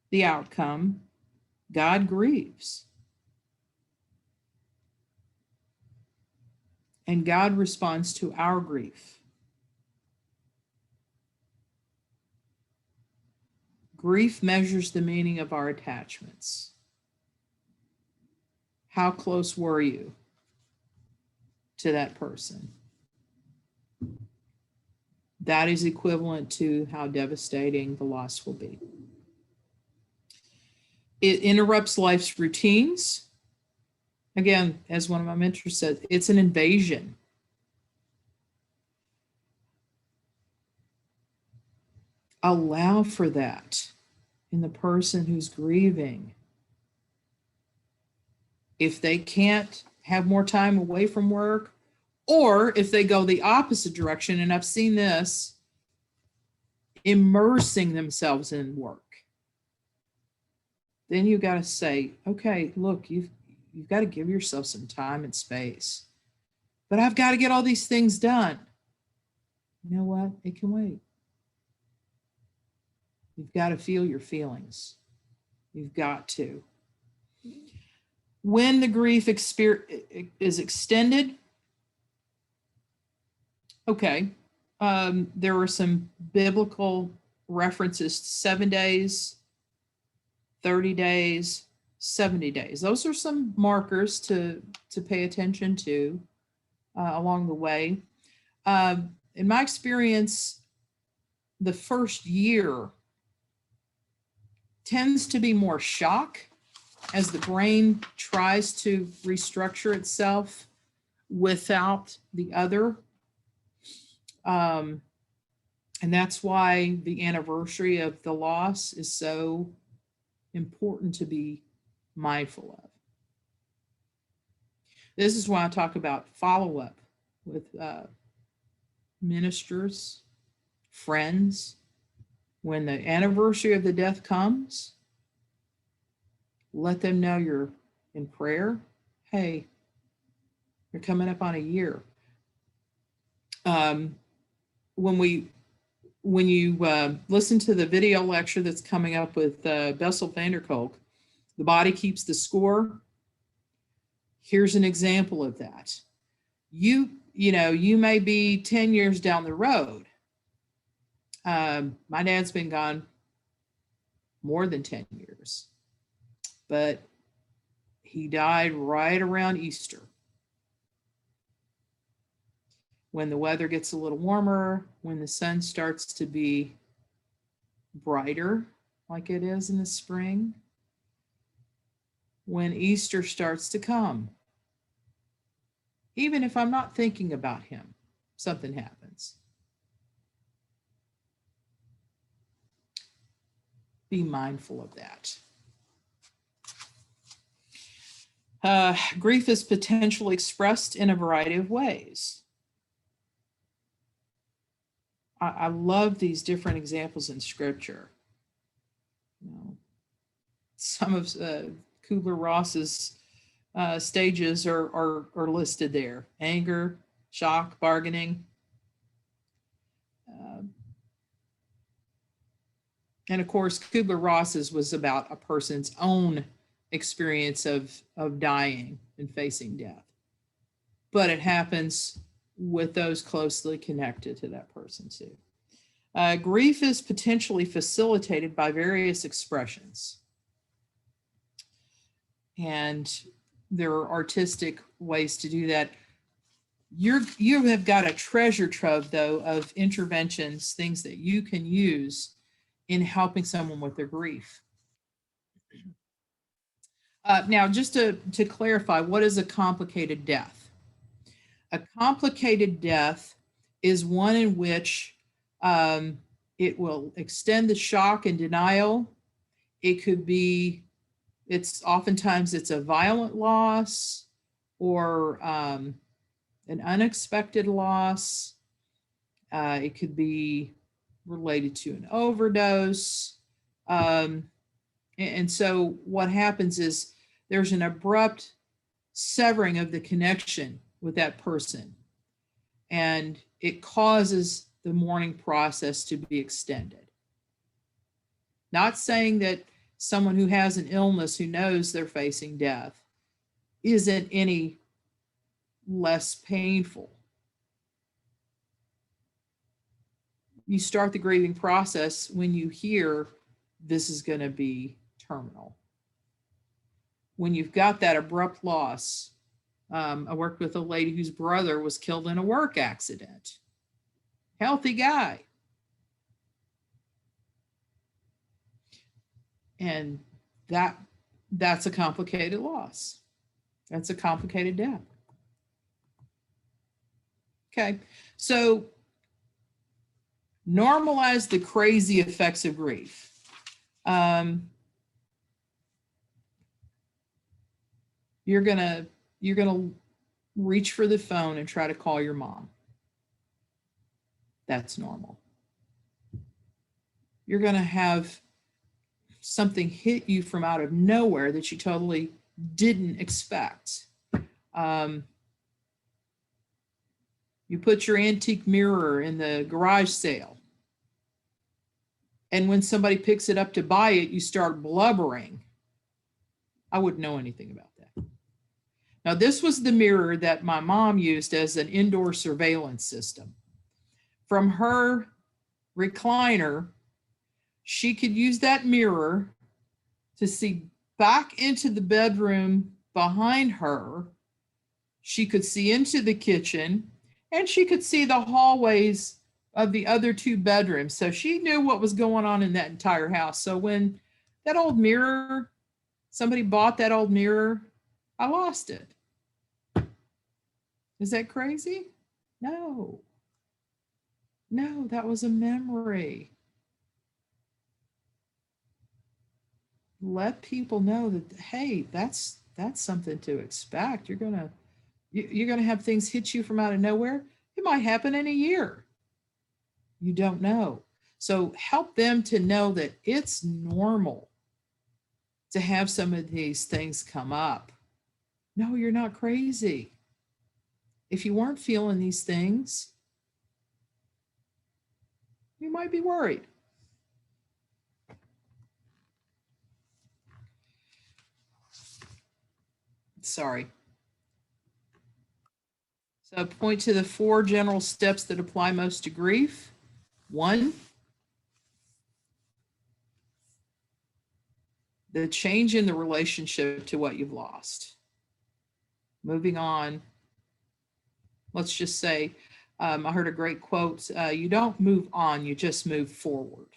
the outcome, God grieves. And God responds to our grief. Grief measures the meaning of our attachments. How close were you to that person? That is equivalent to how devastating the loss will be. It interrupts life's routines. Again, as one of my mentors said, it's an invasion. Allow for that in the person who's grieving. If they can't have more time away from work, or if they go the opposite direction, and I've seen this, immersing themselves in work, then you got to say, okay, look, you've got to give yourself some time and space. But I've got to get all these things done. You know what? It can wait. You've got to feel your feelings. You've got to. When the grief is extended, okay, there were some biblical references to 7 days, 30 days, 70 days. Those are some markers to pay attention to along the way. In my experience, the first year tends to be more shock as the brain tries to restructure itself without the other. And that's why the anniversary of the loss is so important to be mindful of. This is why I talk about follow-up with ministers, friends. When the anniversary of the death comes, let them know you're in prayer. Hey, you're coming up on a year. When you listen to the video lecture that's coming up with Bessel van der Kolk, The Body Keeps the Score, here's an example of that. You may be 10 years down the road. My dad's been gone more than 10 years, but he died right around Easter. When the weather gets a little warmer, when the sun starts to be brighter, like it is in the spring. When Easter starts to come, even if I'm not thinking about him, something happens. Be mindful of that. Grief is potentially expressed in a variety of ways. I love these different examples in scripture. You know, some of Kubler-Ross's stages are listed there: anger, shock, bargaining. And of course, Kubler-Ross's was about a person's own experience of dying and facing death. But it happens with those closely connected to that person too. Grief is potentially facilitated by various expressions. And there are artistic ways to do that. You have got a treasure trove, though, of interventions, things that you can use in helping someone with their grief. Now, just to clarify, what is a complicated death? A complicated death is one in which it will extend the shock and denial. It could be, oftentimes it's a violent loss or an unexpected loss. It could be related to an overdose. And so what happens is there's an abrupt severing of the connection with that person, and it causes the mourning process to be extended. Not saying that someone who has an illness, who knows they're facing death, isn't any less painful. You start the grieving process when you hear this is going to be terminal. When you've got that abrupt loss, I worked with a lady whose brother was killed in a work accident. Healthy guy. And that's a complicated loss. That's a complicated death. Okay, so normalize the crazy effects of grief. You're gonna reach for the phone and try to call your mom. That's normal. You're gonna have something hit you from out of nowhere that you totally didn't expect. You put your antique mirror in the garage sale, and when somebody picks it up to buy it, you start blubbering. I wouldn't know anything about that. Now, this was the mirror that my mom used as an indoor surveillance system. From her recliner, she could use that mirror to see back into the bedroom behind her. She could see into the kitchen, and she could see the hallways of the other two bedrooms. So she knew what was going on in that entire house. So when that old mirror, somebody bought that old mirror, I lost it. Is that crazy? No. No, that was a memory. Let people know that, hey, that's something to expect. You're gonna have things hit you from out of nowhere. It might happen in a year. You don't know. So help them to know that it's normal to have some of these things come up. No, you're not crazy. If you weren't feeling these things, you might be worried. Sorry. So point to the 4 general steps that apply most to grief. 1, the change in the relationship to what you've lost. Moving on. Let's just say, I heard a great quote, you don't move on, you just move forward.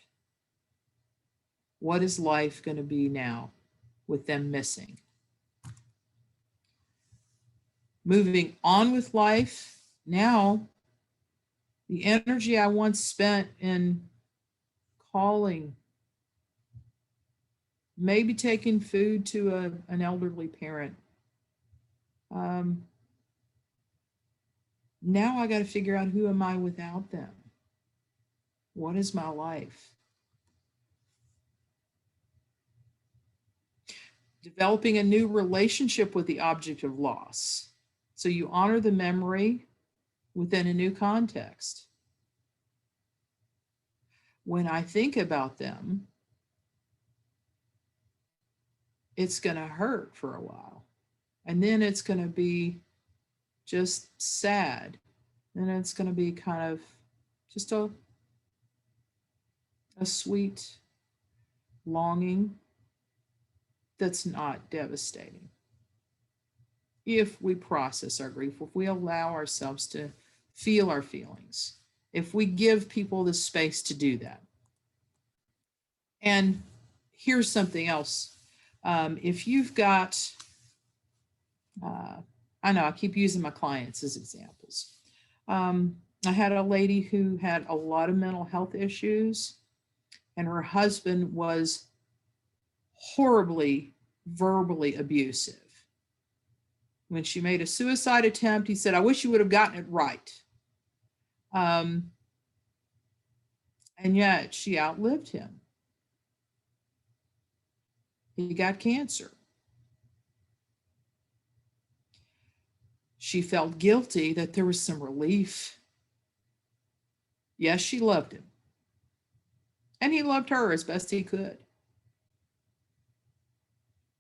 What is life going to be now with them missing? Moving on with life, now the energy I once spent in calling, maybe taking food to an elderly parent. Now I got to figure out, who am I without them? What is my life? Developing a new relationship with the object of loss. So you honor the memory within a new context. When I think about them, it's going to hurt for a while. And then it's going to be just sad. And it's going to be kind of just a sweet longing that's not devastating. If we process our grief, if we allow ourselves to feel our feelings, if we give people the space to do that. And here's something else. If you've got, I know I keep using my clients as examples. I had a lady who had a lot of mental health issues, and her husband was horribly verbally abusive. When she made a suicide attempt, he said, "I wish you would have gotten it right." And yet she outlived him. He got cancer. She felt guilty that there was some relief. Yes, she loved him. And he loved her as best he could.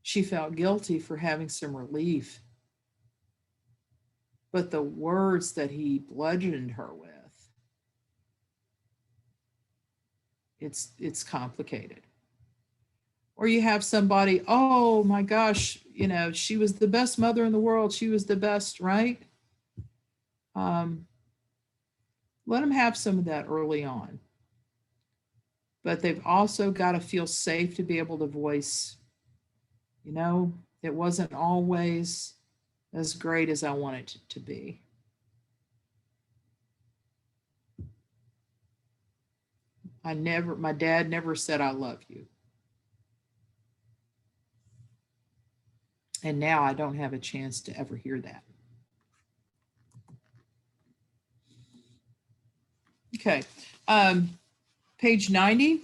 She felt guilty for having some relief. But the words that he bludgeoned her with, it's complicated. Or you have somebody, oh my gosh, she was the best mother in the world. She was the best, right? Let them have some of that early on. But they've also got to feel safe to be able to voice, it wasn't always as great as I wanted it to be. My dad never said, "I love you." And now I don't have a chance to ever hear that. Okay. Page 90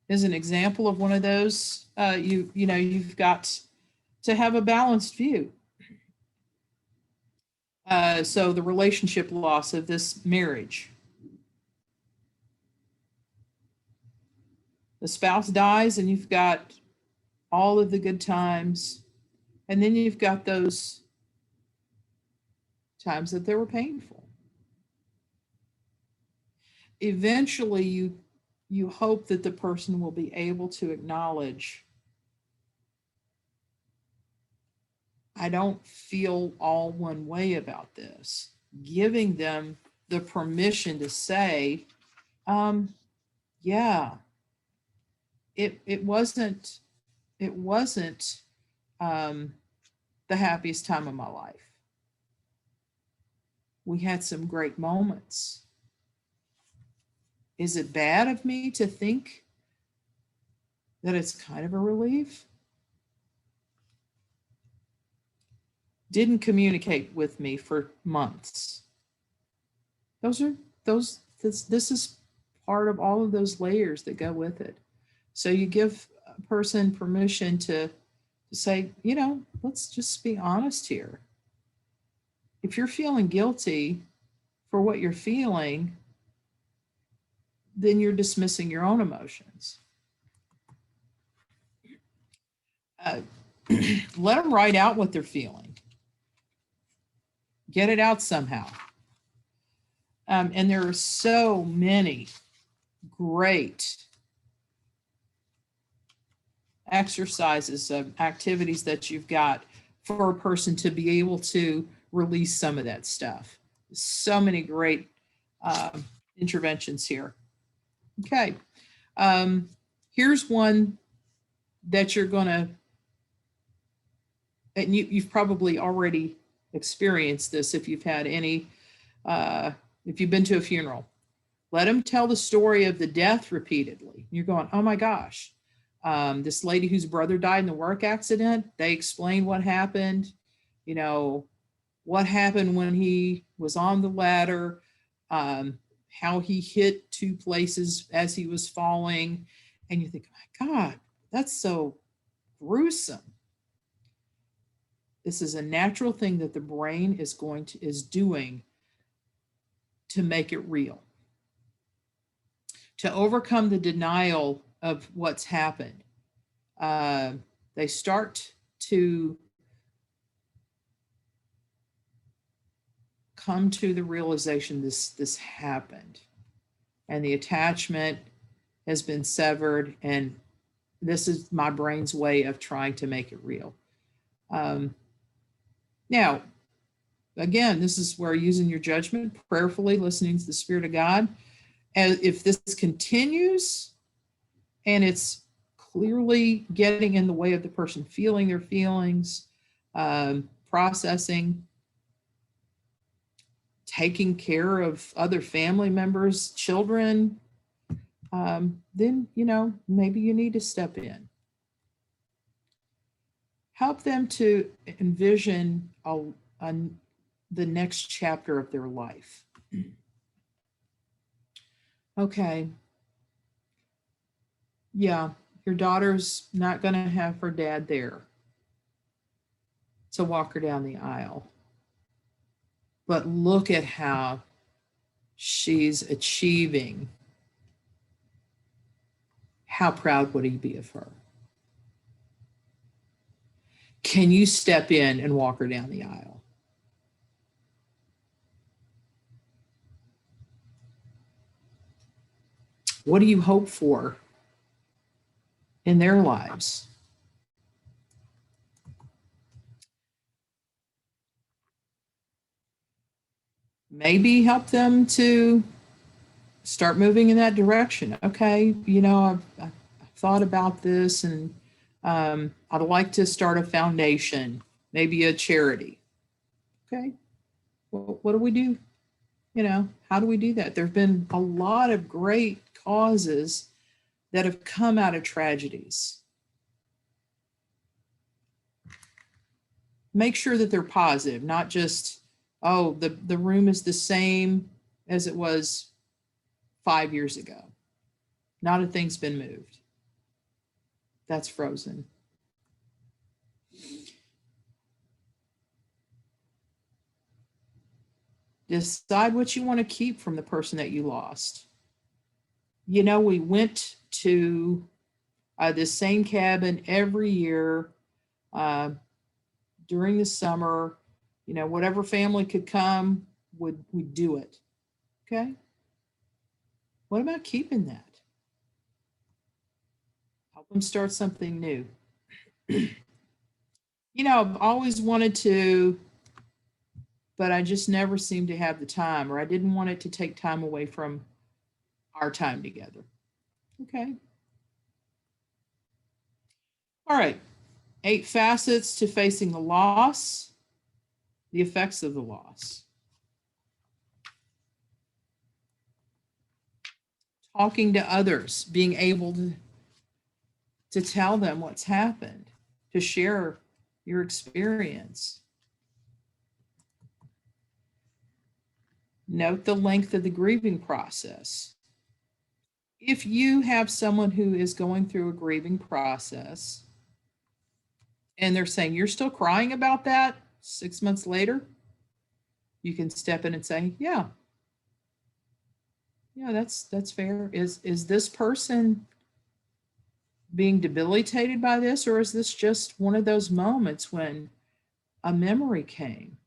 is an example of one of those. You've got to have a balanced view. So the relationship loss of this marriage. The spouse dies and you've got all of the good times. And then you've got those times that they were painful. Eventually you hope that the person will be able to acknowledge, I don't feel all one way about this. Giving them the permission to say, yeah, it wasn't the happiest time of my life. We had some great moments. Is it bad of me to think that it's kind of a relief? Didn't communicate with me for months. This is part of all of those layers that go with it. So you give a person permission to say, let's just be honest here. If you're feeling guilty for what you're feeling, then you're dismissing your own emotions. Let them write out what they're feeling. Get it out somehow. And there are so many great exercises, activities that you've got for a person to be able to release some of that stuff. So many great interventions here. Okay. Here's one that you're going to, and you've probably already experienced this if you've had any, if you've been to a funeral. Let them tell the story of the death repeatedly. You're going, oh my gosh, this lady whose brother died in the work accident, they explained what happened, you know, what happened when he was on the ladder, how he hit two places as he was falling. And you think, oh my God, that's so gruesome. This is a natural thing that the brain is doing to make it real, to overcome the denial of what's happened. They start to come to the realization this happened, and the attachment has been severed, and this is my brain's way of trying to make it real. Now, again, this is where using your judgment, prayerfully listening to the Spirit of God. And if this continues and it's clearly getting in the way of the person feeling their feelings, processing, taking care of other family members, children, then, you know, maybe you need to step in. Help them to envision the next chapter of their life. Okay. Yeah, your daughter's not going to have her dad there to walk her down the aisle. But look at how she's achieving. How proud would he be of her? Can you step in and walk her down the aisle? What do you hope for in their lives? Maybe help them to start moving in that direction. Okay, you know, I've thought about this, and I'd like to start a foundation, maybe a charity. Okay, well, what do we do? You know, how do we do that? There have been a lot of great causes that have come out of tragedies. Make sure that they're positive, not just, oh, the room is the same as it was 5 years ago. Not a thing's been moved. That's frozen. Decide what you want to keep from the person that you lost. You know, we went to this same cabin every year during the summer. You know, whatever family could come, would do it. Okay. What about keeping that? Help them start something new. You know, I've always wanted to, but I just never seemed to have the time, or I didn't want it to take time away from our time together. Okay. All right. 8 facets to facing the loss, the effects of the loss. Talking to others, being able to tell them what's happened, to share your experience. Note the length of the grieving process. If you have someone who is going through a grieving process and they're saying, you're still crying about that 6 months later, you can step in and say, yeah, that's fair. Is this person being debilitated by this, or is this just one of those moments when a memory came?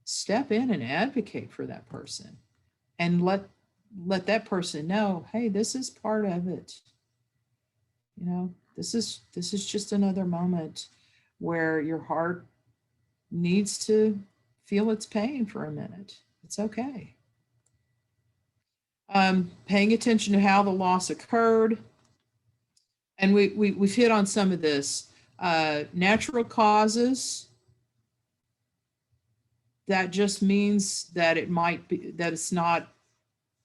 Step in and advocate for that person, and let that person know, hey, this is part of it. You know, this is just another moment where your heart needs to feel its pain for a minute. It's okay. Paying attention to how the loss occurred. And we've hit on some of this. Natural causes, that just means that it might be, that it's not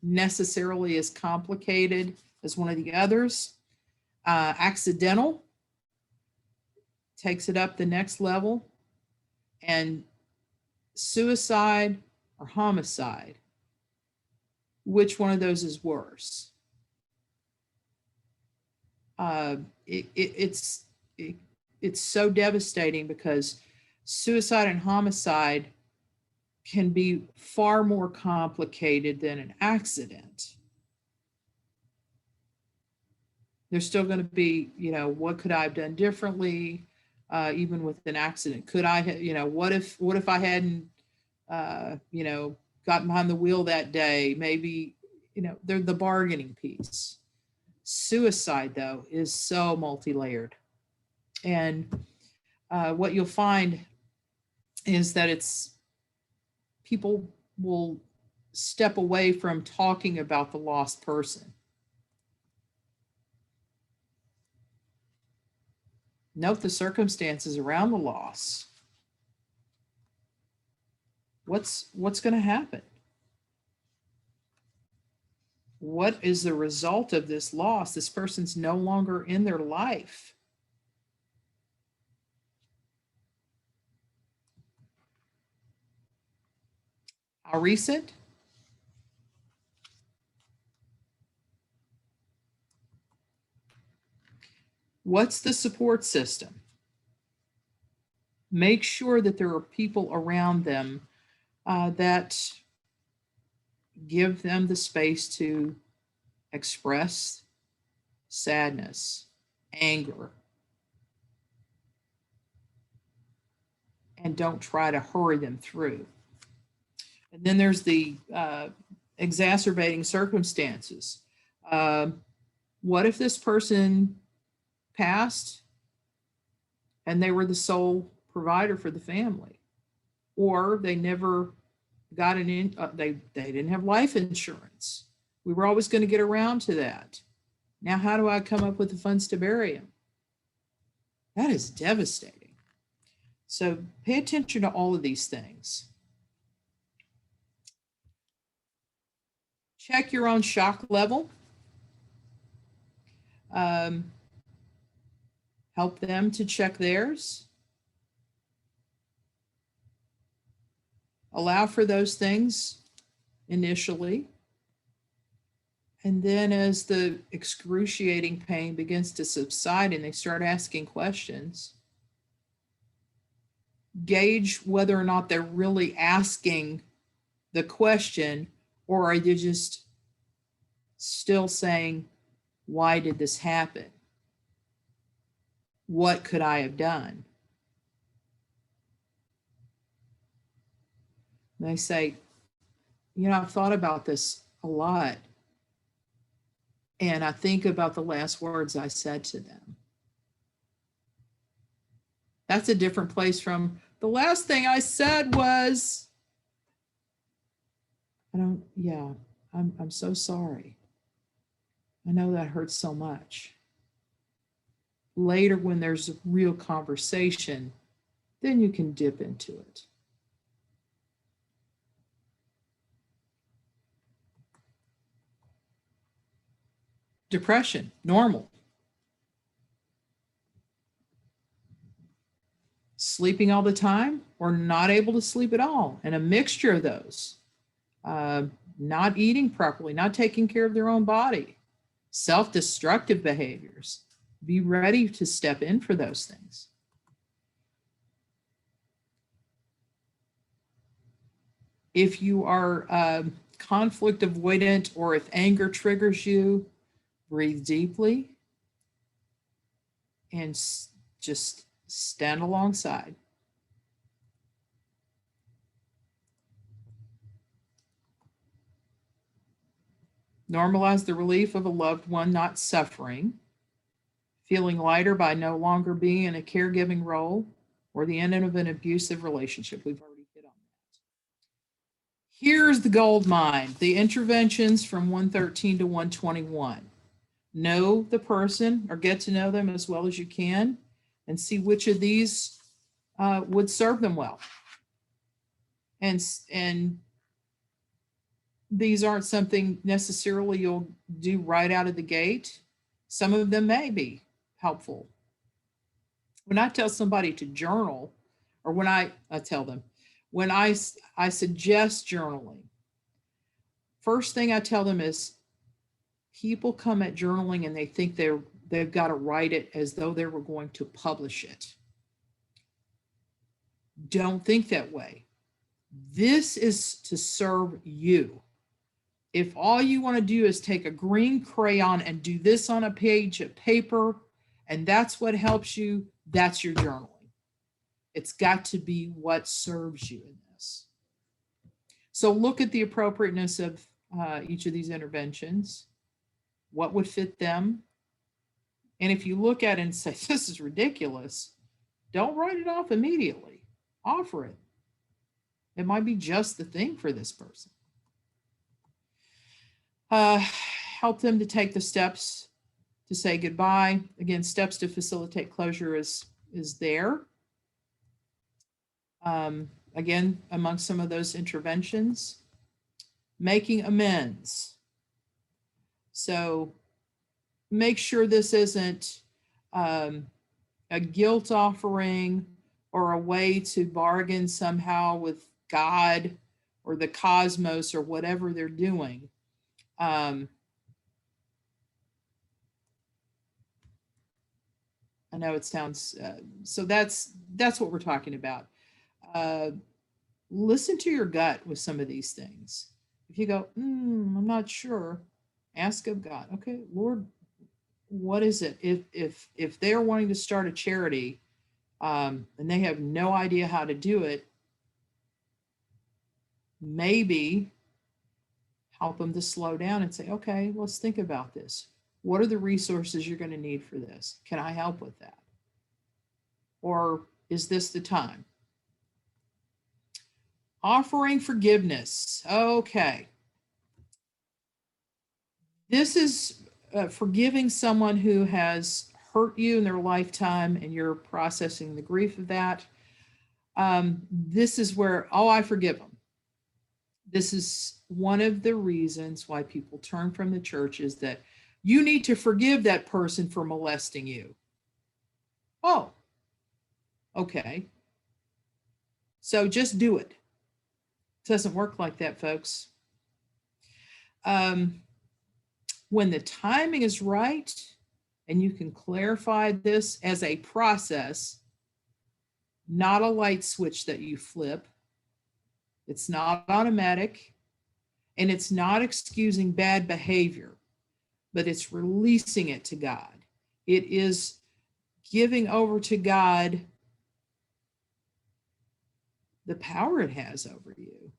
necessarily as complicated as one of the others. Accidental takes it up the next level. And suicide or homicide, which one of those is worse? It's so devastating because suicide and homicide can be far more complicated than an accident. There's still going to be, what could I have done differently? Even with an accident, could I, what if I hadn't, gotten behind the wheel that day? Maybe, they're the bargaining piece. Suicide, though, is so multi-layered. And what you'll find is that people will step away from talking about the lost person. Note the circumstances around the loss. What's going to happen? What is the result of this loss? This person's no longer in their life. How recent? What's the support system? Make sure that there are people around them that give them the space to express sadness, anger, and don't try to hurry them through. And then there's the exacerbating circumstances. What if this person passed and they were the sole provider for the family, or they never got they didn't have life insurance? We were always going to get around to that. Now, how do I come up with the funds to bury him? That is devastating. So pay attention to all of these things. Check your own shock level. Help them to check theirs. Allow for those things initially. And then as the excruciating pain begins to subside and they start asking questions, gauge whether or not they're really asking the question, or are they just still saying, why did this happen? What could I have done? And they say, I've thought about this a lot. And I think about the last words I said to them. That's a different place from the last thing I said was, I'm so sorry. I know that hurts so much. Later, when there's a real conversation, then you can dip into it. Depression, normal. Sleeping all the time or not able to sleep at all, and a mixture of those. Not eating properly, not taking care of their own body, self-destructive behaviors. Be ready to step in for those things. If you are conflict avoidant, or if anger triggers you, breathe deeply and just stand alongside. Normalize the relief of a loved one not suffering, feeling lighter by no longer being in a caregiving role, or the end of an abusive relationship. We've already hit on that. Here's the gold mine, the interventions from 113 to 121. Know the person or get to know them as well as you can and see which of these would serve them well. And these aren't something necessarily you'll do right out of the gate. Some of them may be helpful. When I tell somebody to journal, or when I tell them, when I suggest journaling, first thing I tell them is people come at journaling and they think they've got to write it as though they were going to publish it. Don't think that way. This is to serve you. If all you want to do is take a green crayon and do this on a page of paper, and that's what helps you, that's your journaling. It's got to be what serves you in this. So look at the appropriateness of each of these interventions. What would fit them? And if you look at it and say, this is ridiculous, don't write it off immediately. Offer it. It might be just the thing for this person. Help them to take the steps to say goodbye. Again, steps to facilitate closure is there. Again, among some of those interventions, making amends. So make sure this isn't a guilt offering or a way to bargain somehow with God or the cosmos or whatever they're doing. I know it sounds, so that's what we're talking about. Listen to your gut with some of these things. If you go, I'm not sure, ask of God. Okay, Lord, what is it? If they're wanting to start a charity and they have no idea how to do it, maybe help them to slow down and say, okay, let's think about this. What are the resources you're going to need for this? Can I help with that? Or is this the time? Offering forgiveness. Okay. This is forgiving someone who has hurt you in their lifetime and you're processing the grief of that. This is where, I forgive them. This is one of the reasons why people turn from the church is that you need to forgive that person for molesting you. Oh, okay. So just do it. It doesn't work like that, folks. When the timing is right and you can clarify this as a process, not a light switch that you flip, it's not automatic, and it's not excusing bad behavior, but it's releasing it to God. It is giving over to God the power it has over you,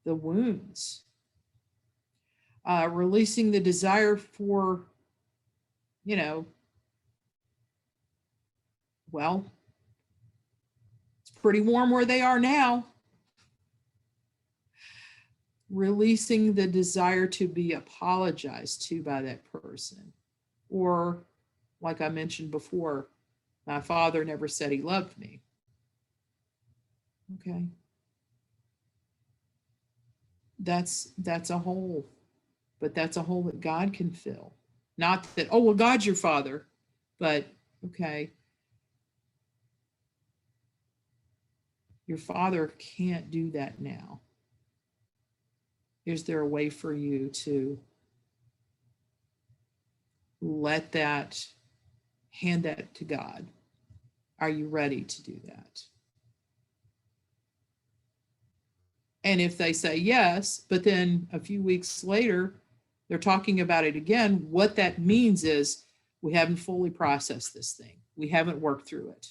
the wounds, releasing the desire for, well, it's pretty warm where they are now. Releasing the desire to be apologized to by that person. Or, like I mentioned before, my father never said he loved me. Okay. That's a hole, but that's a hole that God can fill. Not that, God's your father, but okay. Your father can't do that now. Is there a way for you to hand that to God? Are you ready to do that? And if they say yes, but then a few weeks later, they're talking about it again, what that means is we haven't fully processed this thing. We haven't worked through it.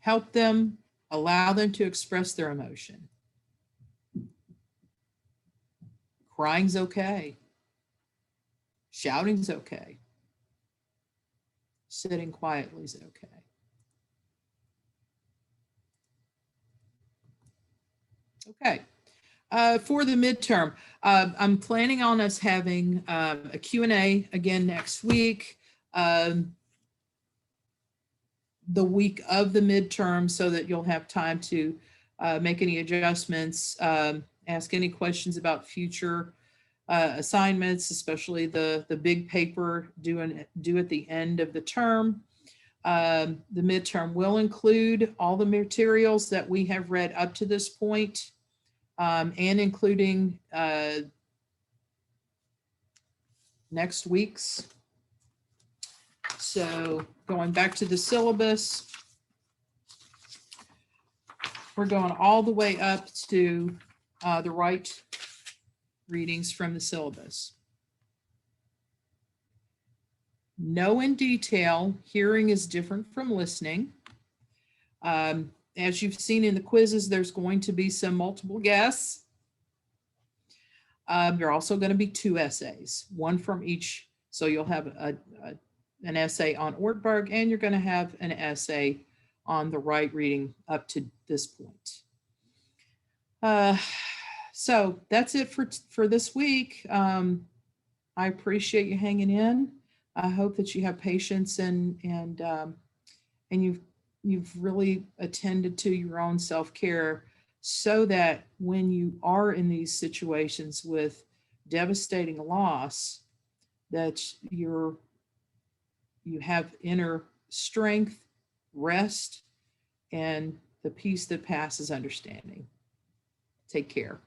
Help them, allow them to express their emotion. Crying's okay. Shouting's okay. Sitting quietly is okay. Okay. For the midterm, I'm planning on us having a Q&A again next week, the week of the midterm, so that you'll have time to make any adjustments, ask any questions about future assignments, especially the big paper due at the end of the term. The midterm will include all the materials that we have read up to this point, and including next week's. So going back to the syllabus, we're going all the way up to the right readings from the syllabus. Know in detail, hearing is different from listening. As you've seen in the quizzes, there's going to be some multiple guess. There are also going to be 2 essays, one from each. So you'll have an essay on Ortberg, and you're going to have an essay on the right reading up to this point. So that's it for this week. I appreciate you hanging in. I hope that you have patience and you've really attended to your own self-care, so that when you are in these situations with devastating loss, that you have inner strength, rest, and the peace that passes understanding. Take care.